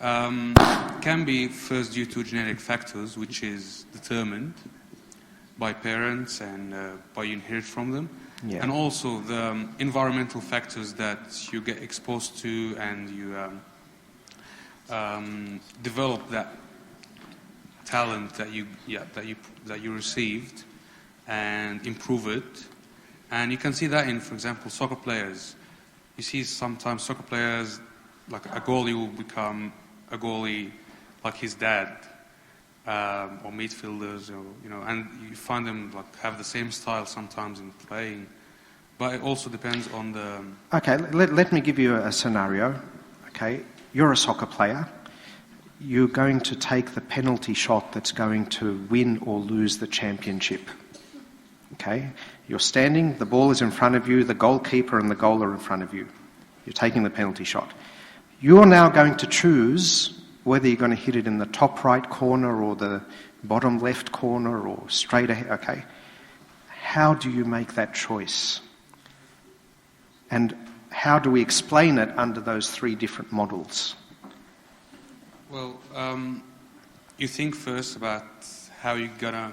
it can be first due to genetic factors, which is determined, by parents and by you inherit from them. Yeah. And also the environmental factors that you get exposed to, and you develop that talent that you received and improve it. And you can see that in, for example, soccer players. You see sometimes soccer players, like a goalie will become a goalie like his dad, or midfielders, or, and you find them have the same style sometimes in playing. But it also depends on the... Okay, let me give you a scenario. Okay, you're a soccer player. You're going to take the penalty shot that's going to win or lose the championship. Okay, you're standing, the ball is in front of you, the goalkeeper and the goal are in front of you. You're taking the penalty shot. You're now going to choose whether you're going to hit it in the top right corner or the bottom left corner or straight ahead. Okay, how do you make that choice? And how do we explain it under those three different models? Well, you think first about how you're gonna,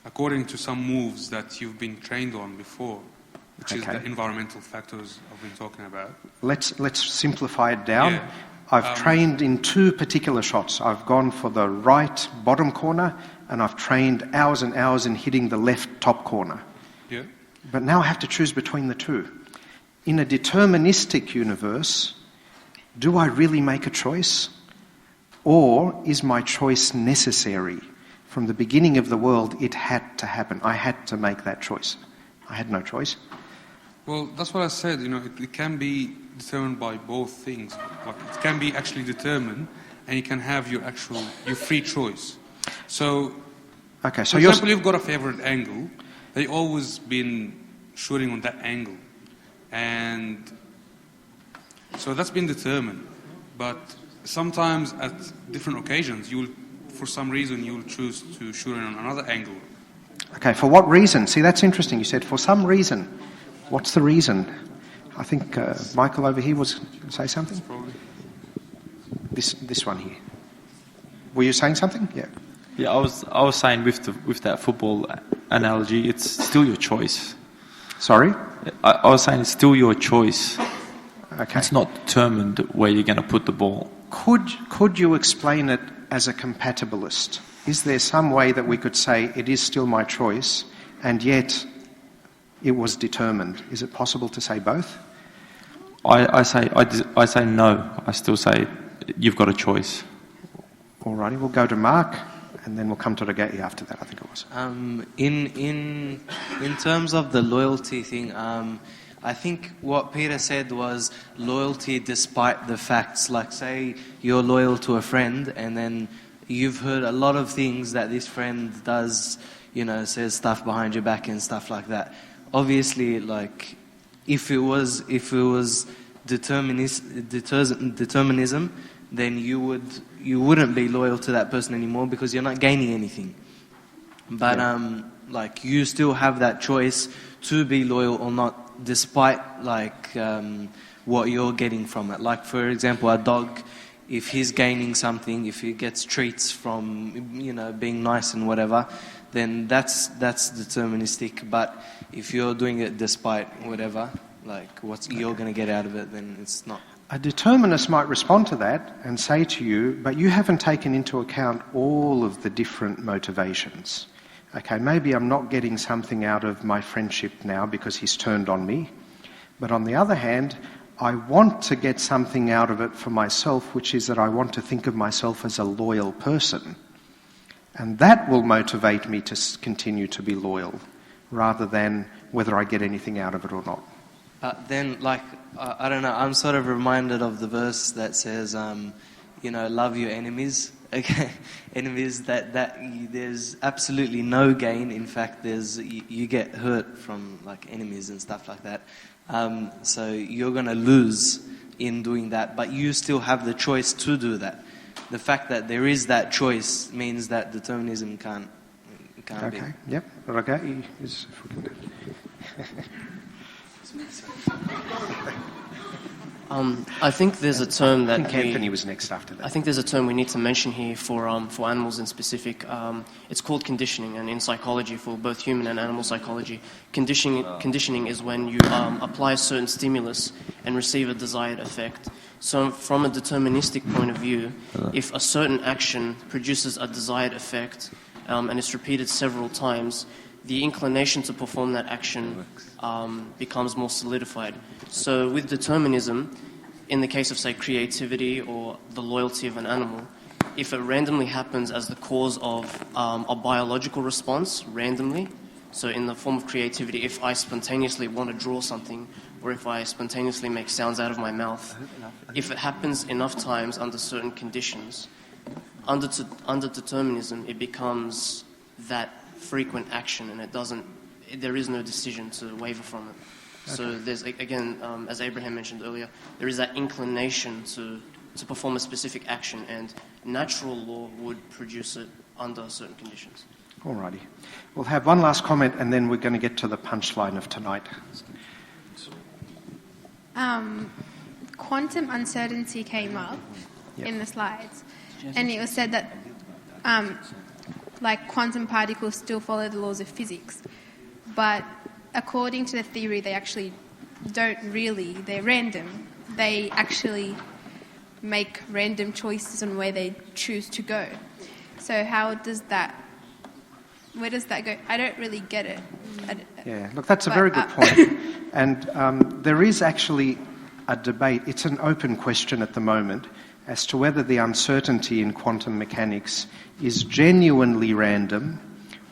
according to some moves that you've been trained on before, which is the environmental factors I've been talking about. Let's simplify it down. Yeah. I've trained in two particular shots. I've gone for the right bottom corner, and I've trained hours and hours in hitting the left top corner. Yeah. But now I have to choose between the two. In a deterministic universe, do I really make a choice? Or is my choice necessary? From the beginning of the world, it had to happen. I had to make that choice. I had no choice. Well, that's what I said. It can be determined by both things. It can be actually determined, and you can have your free choice. So, okay, so for example, you've got a favorite angle. They've always been shooting on that angle, and so that's been determined. But sometimes, at different occasions, for some reason, you'll choose to shoot on another angle. Okay, for what reason? See, that's interesting. You said for some reason. What's the reason? I think Michael over here was going to say something. This one here. Were you saying something? Yeah. Yeah, I was saying with that football analogy, it's still your choice. Sorry? I was saying it's still your choice. Okay. It's not determined where you're going to put the ball. Could you explain it as a compatibilist? Is there some way that we could say it is still my choice, and yet it was determined? Is it possible to say both? I say no. I still say you've got a choice. Alrighty, we'll go to Mark, and then we'll come to Regati after that. I think it was. In terms of the loyalty thing, I think what Peter said was loyalty despite the facts. Like, say you're loyal to a friend, and then you've heard a lot of things that this friend does, says stuff behind your back and stuff like that. Obviously, like, if it was determinism, then you wouldn't be loyal to that person anymore because you're not gaining anything. But like, you still have that choice to be loyal or not, despite what you're getting from it. Like, for example, a dog, if he's gaining something, if he gets treats from being nice and whatever, then that's deterministic. But if you're doing it despite whatever, like you're going to get out of it, then it's not. A determinist might respond to that and say to you, but you haven't taken into account all of the different motivations. Okay, maybe I'm not getting something out of my friendship now because he's turned on me. But on the other hand, I want to get something out of it for myself, which is that I want to think of myself as a loyal person. And that will motivate me to continue to be loyal, rather than whether I get anything out of it or not. Then, I don't know, I'm sort of reminded of the verse that says, love your enemies. Okay, enemies, that there's absolutely no gain. In fact, you get hurt from enemies and stuff like that. So you're going to lose in doing that, but you still have the choice to do that. The fact that there is that choice means that determinism can't be. Okay, yep. Regati is... I think there's a term that I think Anthony was next after that. I think there's a term we need to mention here for animals in specific. It's called conditioning, and in psychology, for both human and animal psychology, conditioning is when you apply a certain stimulus and receive a desired effect. So from a deterministic point of view, if a certain action produces a desired effect and it's repeated several times, the inclination to perform that action becomes more solidified. So with determinism, in the case of, say, creativity or the loyalty of an animal, if it randomly happens as the cause of a biological response, randomly, so in the form of creativity, if I spontaneously want to draw something, or if I spontaneously make sounds out of my mouth, if it happens enough times under certain conditions, under determinism, it becomes that frequent action, and there is no decision to waver from it. So there's, again, as Abraham mentioned earlier, there is that inclination to perform a specific action, and natural law would produce it under certain conditions. Alrighty. We'll have one last comment, and then we're going to get to the punchline of tonight. Quantum uncertainty came up in the slides, and it was said that like quantum particles still follow the laws of physics, but according to the theory, they actually don't really. They're random. They actually make random choices on where they choose to go. So how does that, where does that go? I don't really get it. Yeah, look, that's a very good point. And there is actually a debate. It's an open question at the moment as to whether the uncertainty in quantum mechanics is genuinely random,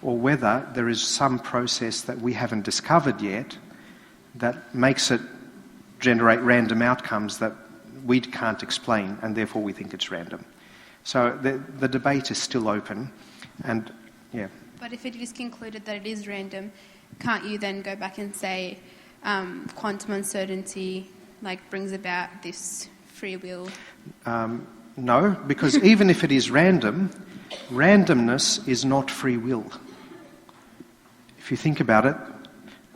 or whether there is some process that we haven't discovered yet that makes it generate random outcomes that we can't explain, and therefore we think it's random. So the debate is still open, and yeah. But if it is concluded that it is random, can't you then go back and say quantum uncertainty brings about this free will? No, because even if it is random, randomness is not free will. If you think about it,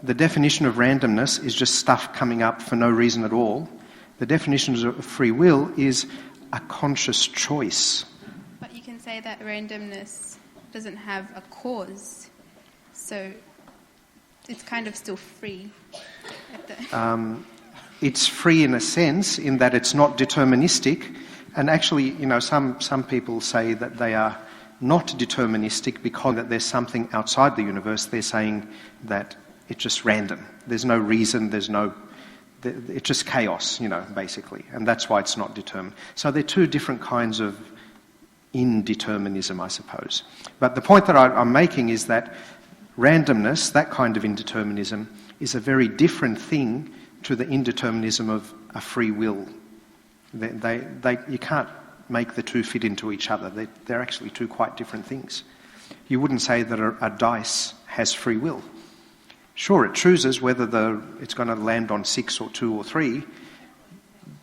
the definition of randomness is just stuff coming up for no reason at all. The definition of free will is a conscious choice. But you can say that randomness doesn't have a cause, so it's kind of still free. It's free in a sense, in that it's not deterministic, and actually, some people say that they are not deterministic because that there's something outside the universe. They're saying that it's just random. There's no reason, it's just chaos, basically, and that's why it's not determined. So they're two different kinds of indeterminism, I suppose. But the point that I'm making is that randomness, that kind of indeterminism, is a very different thing to the indeterminism of a free will. You can't make the two fit into each other. They're actually two quite different things. You wouldn't say that a dice has free will. Sure, it chooses whether it's going to land on 6 or 2 or 3,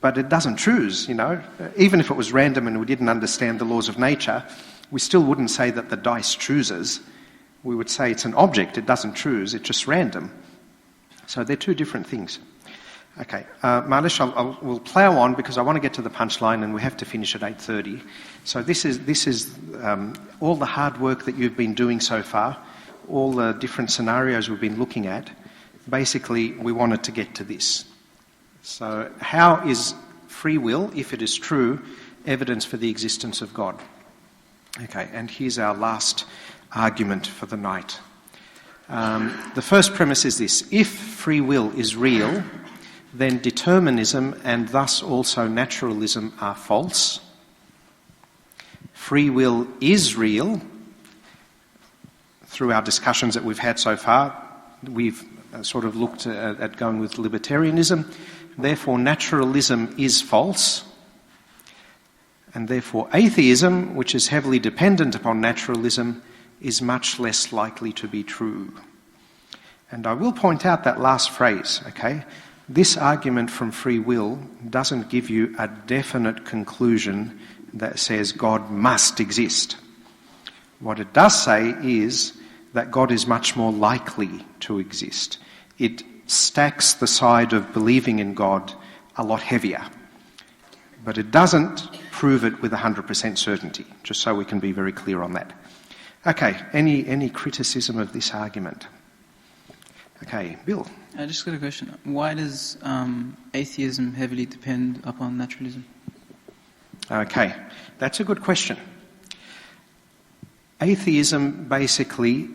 but it doesn't choose, Even if it was random and we didn't understand the laws of nature, we still wouldn't say that the dice chooses. We would say it's an object, it doesn't choose, it's just random. So they're two different things. Okay, Marlish, we'll plough on because I want to get to the punchline and we have to finish at 8:30. So this is all the hard work that you've been doing so far, all the different scenarios we've been looking at. Basically, we wanted to get to this. So how is free will, if it is true, evidence for the existence of God? Okay, and here's our last argument for the night. The first premise is this: if free will is real, then determinism and thus also naturalism are false. Free will is real. Through our discussions that we've had so far, we've sort of looked at going with libertarianism. Therefore, naturalism is false. And therefore, atheism, which is heavily dependent upon naturalism, is much less likely to be true. And I will point out that last phrase, okay? This argument from free will doesn't give you a definite conclusion that says God must exist. What it does say is that God is much more likely to exist. It stacks the side of believing in God a lot heavier. But it doesn't prove it with 100% certainty, just so we can be very clear on that. Okay, any criticism of this argument? Okay, Bill. I just got a question. Why does atheism heavily depend upon naturalism? Okay, that's a good question. Atheism basically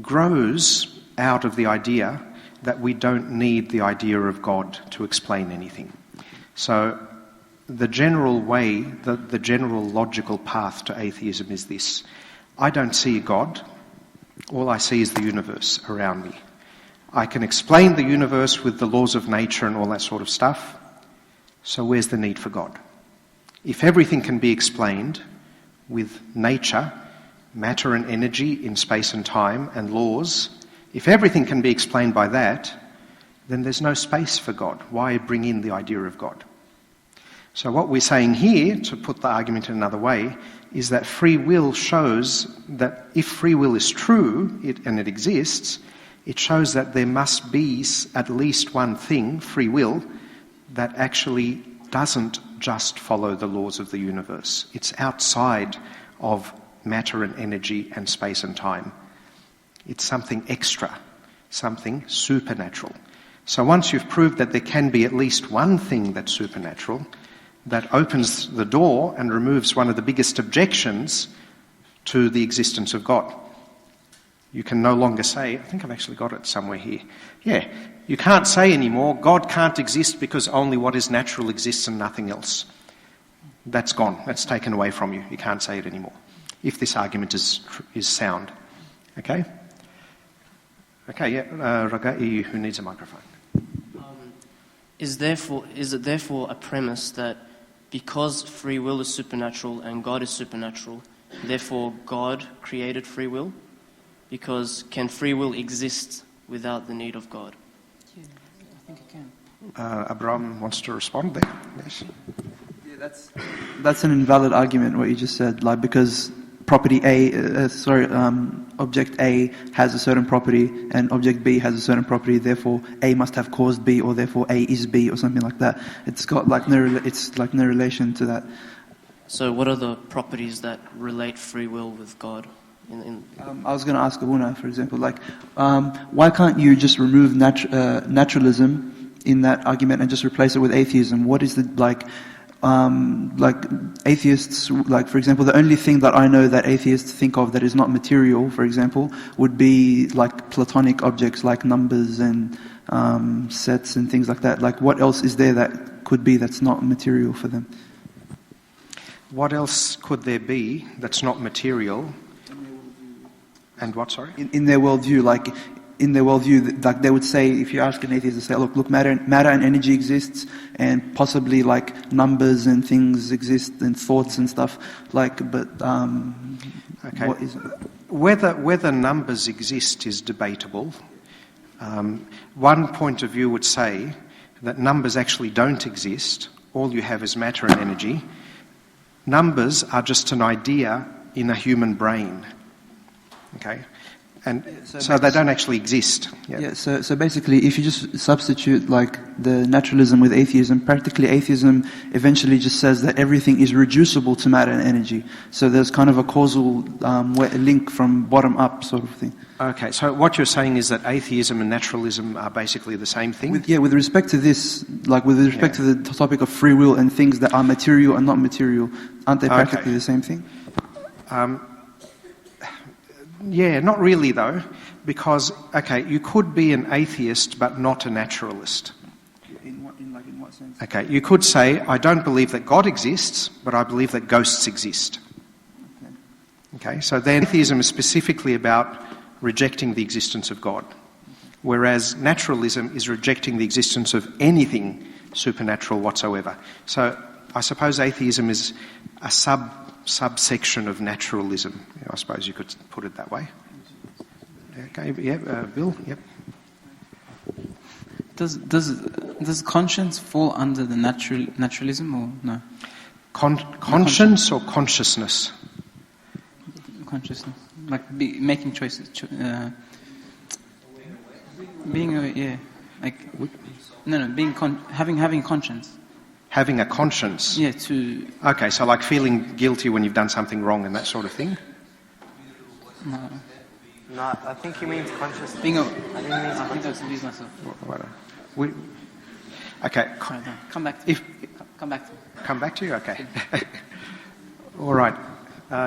grows out of the idea that we don't need the idea of God to explain anything. So the general way, the general logical path to atheism is this. I don't see God. All I see is the universe around me. I can explain the universe with the laws of nature and all that sort of stuff. So where's the need for God? If everything can be explained with nature, matter and energy in space and time and laws, if everything can be explained by that, then there's no space for God. Why bring in the idea of God? So what we're saying here, to put the argument in another way, is that free will shows that if free will is true, and it exists, it shows that there must be at least one thing, free will, that actually doesn't just follow the laws of the universe. It's outside of matter and energy and space and time. It's something extra, something supernatural. So once you've proved that there can be at least one thing that's supernatural, that opens the door and removes one of the biggest objections to the existence of God. You can no longer say, I think I've actually got it somewhere here. Yeah, you can't say anymore, God can't exist because only what is natural exists and nothing else. That's gone. That's taken away from you. You can't say it anymore, if this argument is sound. Okay? Okay, yeah, Ragai, who needs a microphone. Is it therefore a premise that because free will is supernatural and God is supernatural, therefore God created free will? Because can free will exist without the need of God? Yeah, I think it can. Abraham wants to respond there. Yes. Yeah, that's an invalid argument, what you just said. Like, because property object A has a certain property and object B has a certain property, therefore A must have caused B, or therefore A is B, or something like that. It's got like no relation to that. So what are the properties that relate free will with God? I was going to ask Abouna, for example, like, why can't you just remove naturalism in that argument and just replace it with atheism? What is the, like atheists, like, for example, the only thing that I know that atheists think of that is not material, for example, would be like Platonic objects like numbers and sets and things like that. Like, what else is there that could be that's not material for them? What else could there be that's not material? And what, sorry? In their worldview, like they would say, if you ask an atheist, they say, look, matter and energy exists, and possibly like numbers and things exist, and thoughts and stuff. Like, but okay. What is it? Whether numbers exist is debatable. One point of view would say that numbers actually don't exist. All you have is matter and energy. Numbers are just an idea in a human brain. Okay, and so they don't actually exist. Yeah. So basically, if you just substitute like the naturalism with atheism, practically atheism eventually just says that everything is reducible to matter and energy. So there's kind of a causal link from bottom up, sort of thing. Okay, so what you're saying is that atheism and naturalism are basically the same thing? With respect to this, like with respect to the topic of free will and things that are material and not material, aren't they practically the same thing? Yeah, not really though, because, okay, you could be an atheist but not a naturalist. In what sense? Okay, you could say, I don't believe that God exists, but I believe that ghosts exist. Okay, so then atheism is specifically about rejecting the existence of God, whereas naturalism is rejecting the existence of anything supernatural whatsoever. So I suppose atheism is a subsection of naturalism. I suppose you could put it that way. Okay, yeah, Bill, yep. Does conscience fall under the naturalism or no? Conscience or consciousness? Consciousness, like making choices, being aware. Yeah. Like, having conscience. Having a conscience? Yeah, to... Okay, so like feeling guilty when you've done something wrong and that sort of thing? No. No, I think he means consciousness. I think that's abuse myself. Okay. Come back to Come back to me. Come back to you? Okay. All right.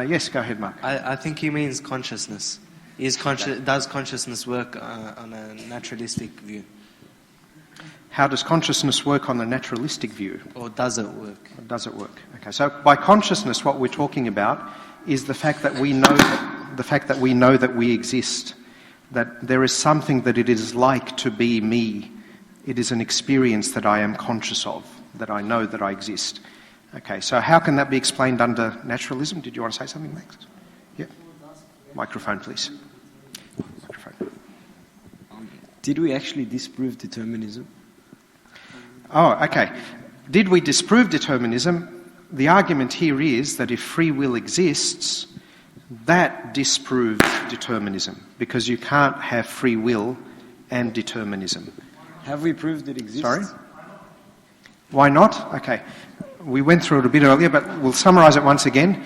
Yes, go ahead, Mark. I think he means consciousness. Does consciousness work on a naturalistic view? How does consciousness work on the naturalistic view? Or does it work? Or does it work? Okay, so by consciousness, what we're talking about is the fact that we know that we exist, that there is something that it is like to be me. It is an experience that I am conscious of, that I know that I exist. Okay, so how can that be explained under naturalism? Did you want to say something, Max? Yeah. Microphone, please. Microphone. Did we actually disprove determinism? Oh, okay. Did we disprove determinism? The argument here is that if free will exists, that disproves determinism, because you can't have free will and determinism. Have we proved it exists? Sorry? Why not? Okay. We went through it a bit earlier, but we'll summarise it once again.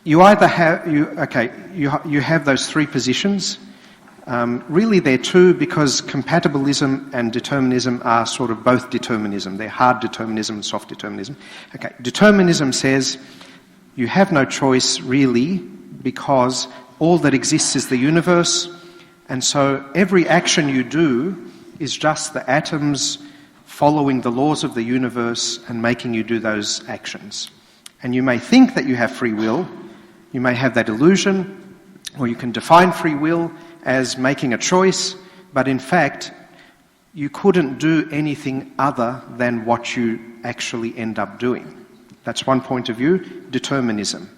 You either have you have those three positions. Really, they're two, because compatibilism and determinism are sort of both determinism. They're hard determinism and soft determinism. Okay, determinism says you have no choice really, because all that exists is the universe, and so every action you do is just the atoms following the laws of the universe and making you do those actions. And you may think that you have free will, you may have that illusion, or you can define free will as making a choice, but in fact, you couldn't do anything other than what you actually end up doing. That's one point of view, determinism.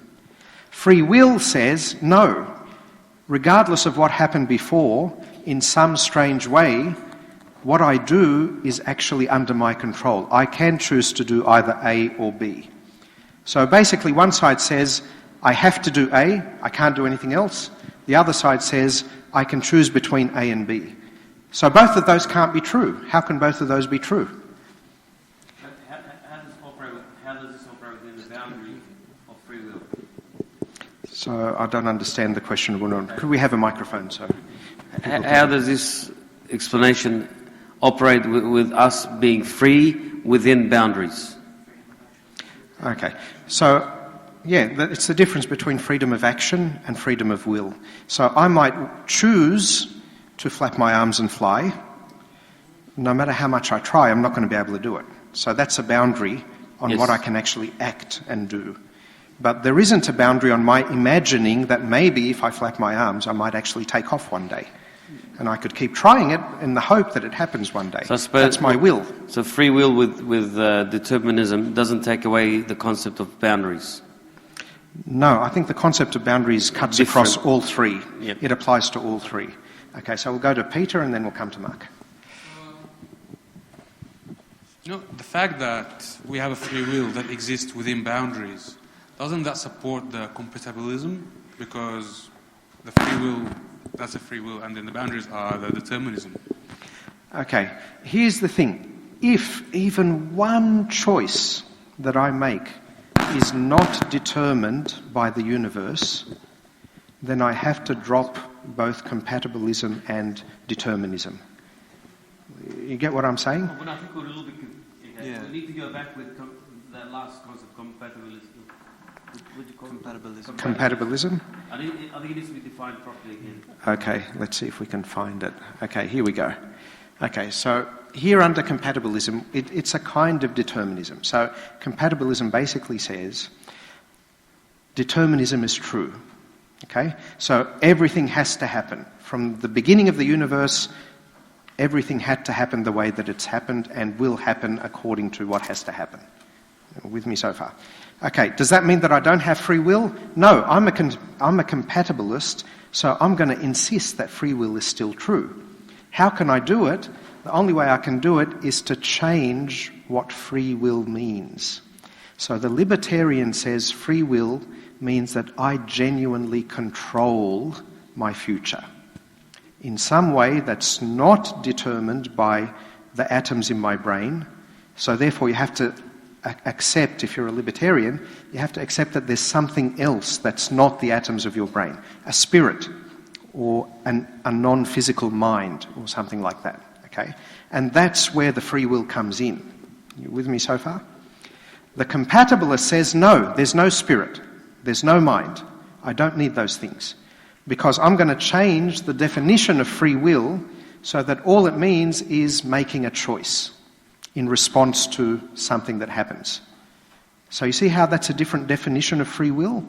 Free will says, no, regardless of what happened before, in some strange way, what I do is actually under my control. I can choose to do either A or B. So basically, one side says, I have to do A, I can't do anything else. The other side says, I can choose between A and B. So both of those can't be true. How can both of those be true? How does this operate within the boundary of free will? So I don't understand the question. Could we have a microphone? So how does this explanation operate with us being free within boundaries? Okay. So, yeah, it's the difference between freedom of action and freedom of will. So I might choose to flap my arms and fly. No matter how much I try, I'm not going to be able to do it. So that's a boundary on what I can actually act and do. But there isn't a boundary on my imagining that maybe if I flap my arms, I might actually take off one day. And I could keep trying it in the hope that it happens one day. So I suppose that's my will. So free will with determinism doesn't take away the concept of boundaries? No, I think the concept of boundaries cuts across all three. Yep. It applies to all three. Okay, so we'll go to Peter and then we'll come to Mark. The fact that we have a free will that exists within boundaries, doesn't that support the compatibilism? Because the free will, that's a free will, and then the boundaries are the determinism. Okay, here's the thing. If even one choice that I make is not determined by the universe, then I have to drop both compatibilism and determinism. You get what I'm saying? Well, I think we're a little bit... Yeah. We need to go back with that last concept, compatibilism. What do you call it? Compatibilism? I think it needs to be defined properly again. Okay, let's see if we can find it. Okay, here we go. Okay, so here under compatibilism, it's a kind of determinism. So compatibilism basically says determinism is true. Okay? So everything has to happen. From the beginning of the universe, everything had to happen the way that it's happened and will happen according to what has to happen. With me so far? Okay, does that mean that I don't have free will? No, I'm a compatibilist, so I'm going to insist that free will is still true. How can I do it? The only way I can do it is to change what free will means. So the libertarian says free will means that I genuinely control my future. in some way that's not determined by the atoms in my brain. So therefore you have to accept, if you're a libertarian, you have to accept that there's something else that's not the atoms of your brain, a spirit or a non-physical mind or something like that, okay? And that's where the free will comes in. You with me so far? The compatibilist says, no, there's no spirit, there's no mind. I don't need those things because I'm going to change the definition of free will so that all it means is making a choice in response to something that happens. So you see how that's a different definition of free will?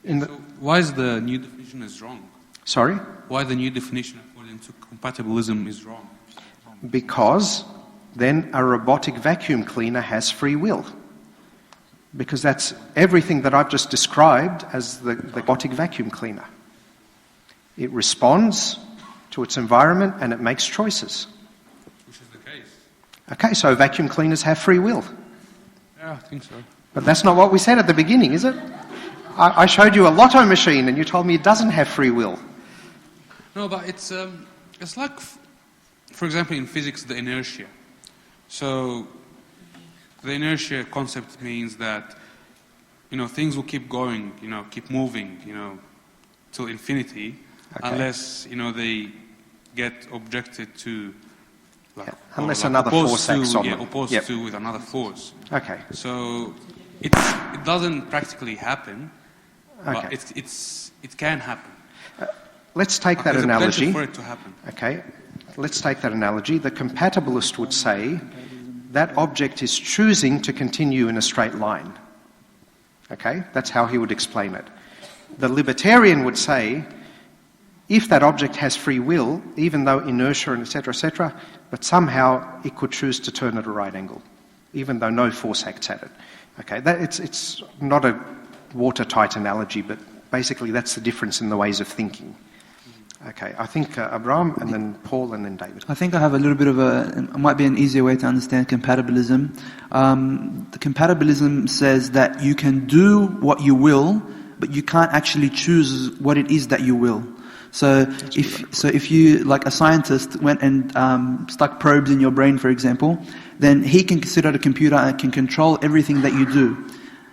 So why is the new definition is wrong? Sorry? Why the new definition according to compatibilism is wrong? Because then a robotic vacuum cleaner has free will. Because that's everything that I've just described as the robotic vacuum cleaner. It responds to its environment and it makes choices. Which is the case. Okay, so vacuum cleaners have free will. Yeah, I think so. But that's not what we said at the beginning, is it? I showed you a Lotto machine and you told me it doesn't have free will. No, but it's like, for example, in physics, the inertia. So the inertia concept means that, things will keep going, keep moving, till infinity, unless, they get objected to, unless another force acts on them. Opposed to with another force. Okay. So it doesn't practically happen, but it can happen. Let's take that analogy. There's a potential for it to happen. Okay, let's take that analogy. The compatibilist would say that object is choosing to continue in a straight line. Okay, that's how he would explain it. The libertarian would say, if that object has free will, even though inertia and etc., but somehow it could choose to turn at a right angle, even though no force acts at it. Okay, it's not a watertight analogy, but basically that's the difference in the ways of thinking. Okay, I think Abraham and then Paul and then David. I think I have a little bit of it might be an easier way to understand compatibilism. The compatibilism says that you can do what you will, but you can't actually choose what it is that you will. So if you, like a scientist, went and stuck probes in your brain, for example, then he can sit at a computer and can control everything that you do.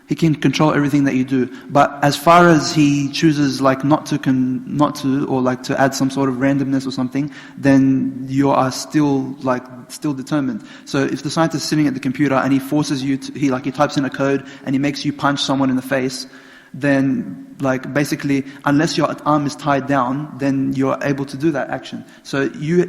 He can control everything that you do. But as far as he chooses not to, or like to add some sort of randomness or something, then you are still determined. So if the scientist is sitting at the computer and he forces you to, he types in a code and he makes you punch someone in the face, then basically unless your arm is tied down, then you're able to do that action. So you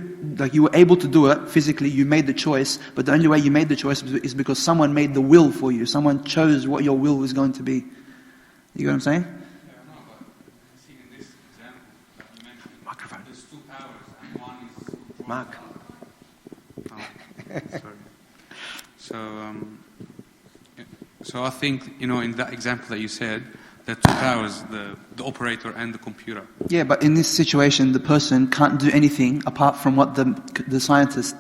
were able to do it physically, you made the choice, but the only way you made the choice is because someone made the will for you. Someone chose what your will was going to be. You get what I'm saying? Microphone. There's two powers and one is Mark. Sorry. So I think, in that example that you said, there are two powers, the operator and the computer. Yeah, but in this situation, the person can't do anything apart from what the scientist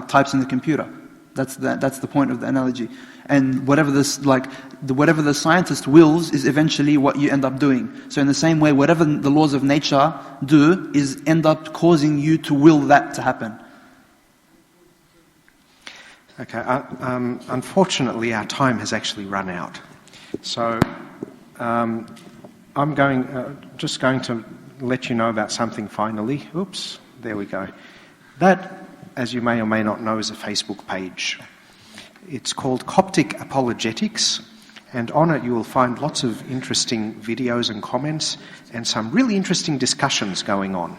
types in the computer. That's the point of the analogy. And whatever the scientist wills is eventually what you end up doing. So in the same way, whatever the laws of nature do is end up causing you to will that to happen. Okay, unfortunately our time has actually run out. So I'm just going to let you know about something finally. Oops, there we go. That, as you may or may not know, is a Facebook page. It's called Coptic Apologetics, and on it you will find lots of interesting videos and comments and some really interesting discussions going on.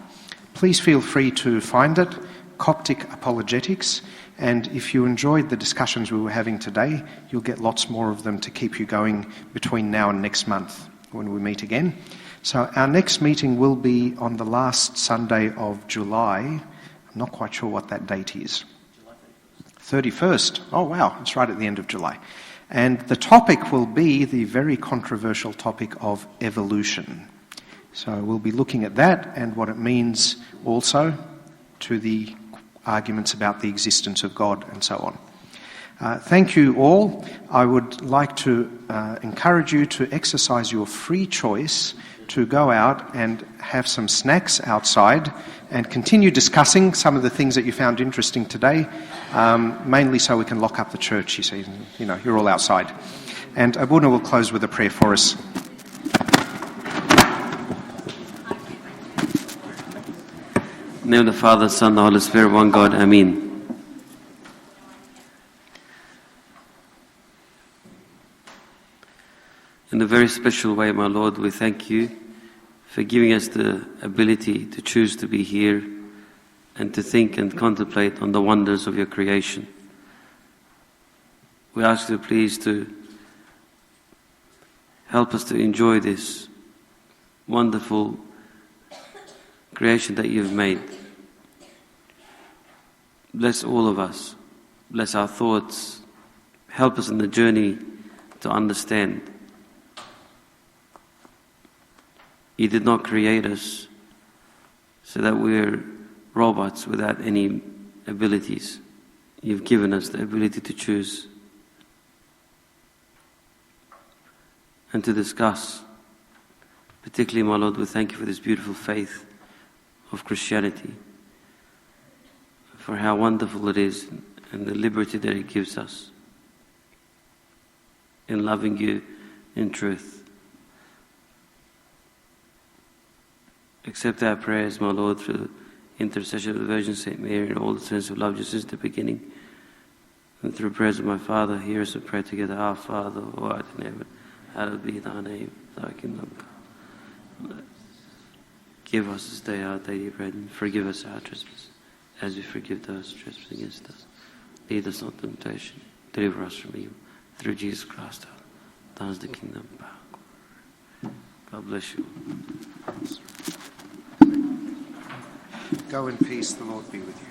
Please feel free to find it, Coptic Apologetics. And if you enjoyed the discussions we were having today, you'll get lots more of them to keep you going between now and next month when we meet again. So our next meeting will be on the last Sunday of July. I'm not quite sure what that date is. 31st. Oh wow, it's right at the end of July. And the topic will be the very controversial topic of evolution. So we'll be looking at that and what it means also to the arguments about the existence of God and so on. Thank you all. I would like to encourage you to exercise your free choice to go out and have some snacks outside and continue discussing some of the things that you found interesting today, mainly so we can lock up the church, you see. You know, you're all outside. And Abouna will close with a prayer for us. In the name of the Father, Son, and the Holy Spirit, one God. Amen. In a very special way, my Lord, we thank you for giving us the ability to choose to be here and to think and contemplate on the wonders of your creation. We ask you, please, to help us to enjoy this wonderful creation that you've made. Bless all of us. Bless our thoughts. Help us in the journey to understand. You did not create us so that we're robots without any abilities. You've given us the ability to choose and to discuss. Particularly, my Lord, we thank you for this beautiful faith of Christianity, for how wonderful it is and the liberty that it gives us in loving you in truth. Accept our prayers, my Lord, through the intercession of the Virgin Saint Mary and all the saints who loved you since the beginning. And through the prayers of my Father, hear us and pray together. Our Father, who art in heaven, hallowed be thy name, thy kingdom come. Give us this day our daily bread, and forgive us our trespasses, as we forgive those who trespass against us. Lead us not into temptation, deliver us from evil. Through Jesus Christ, thine is the kingdom, power. God bless you. Go in peace, the Lord be with you.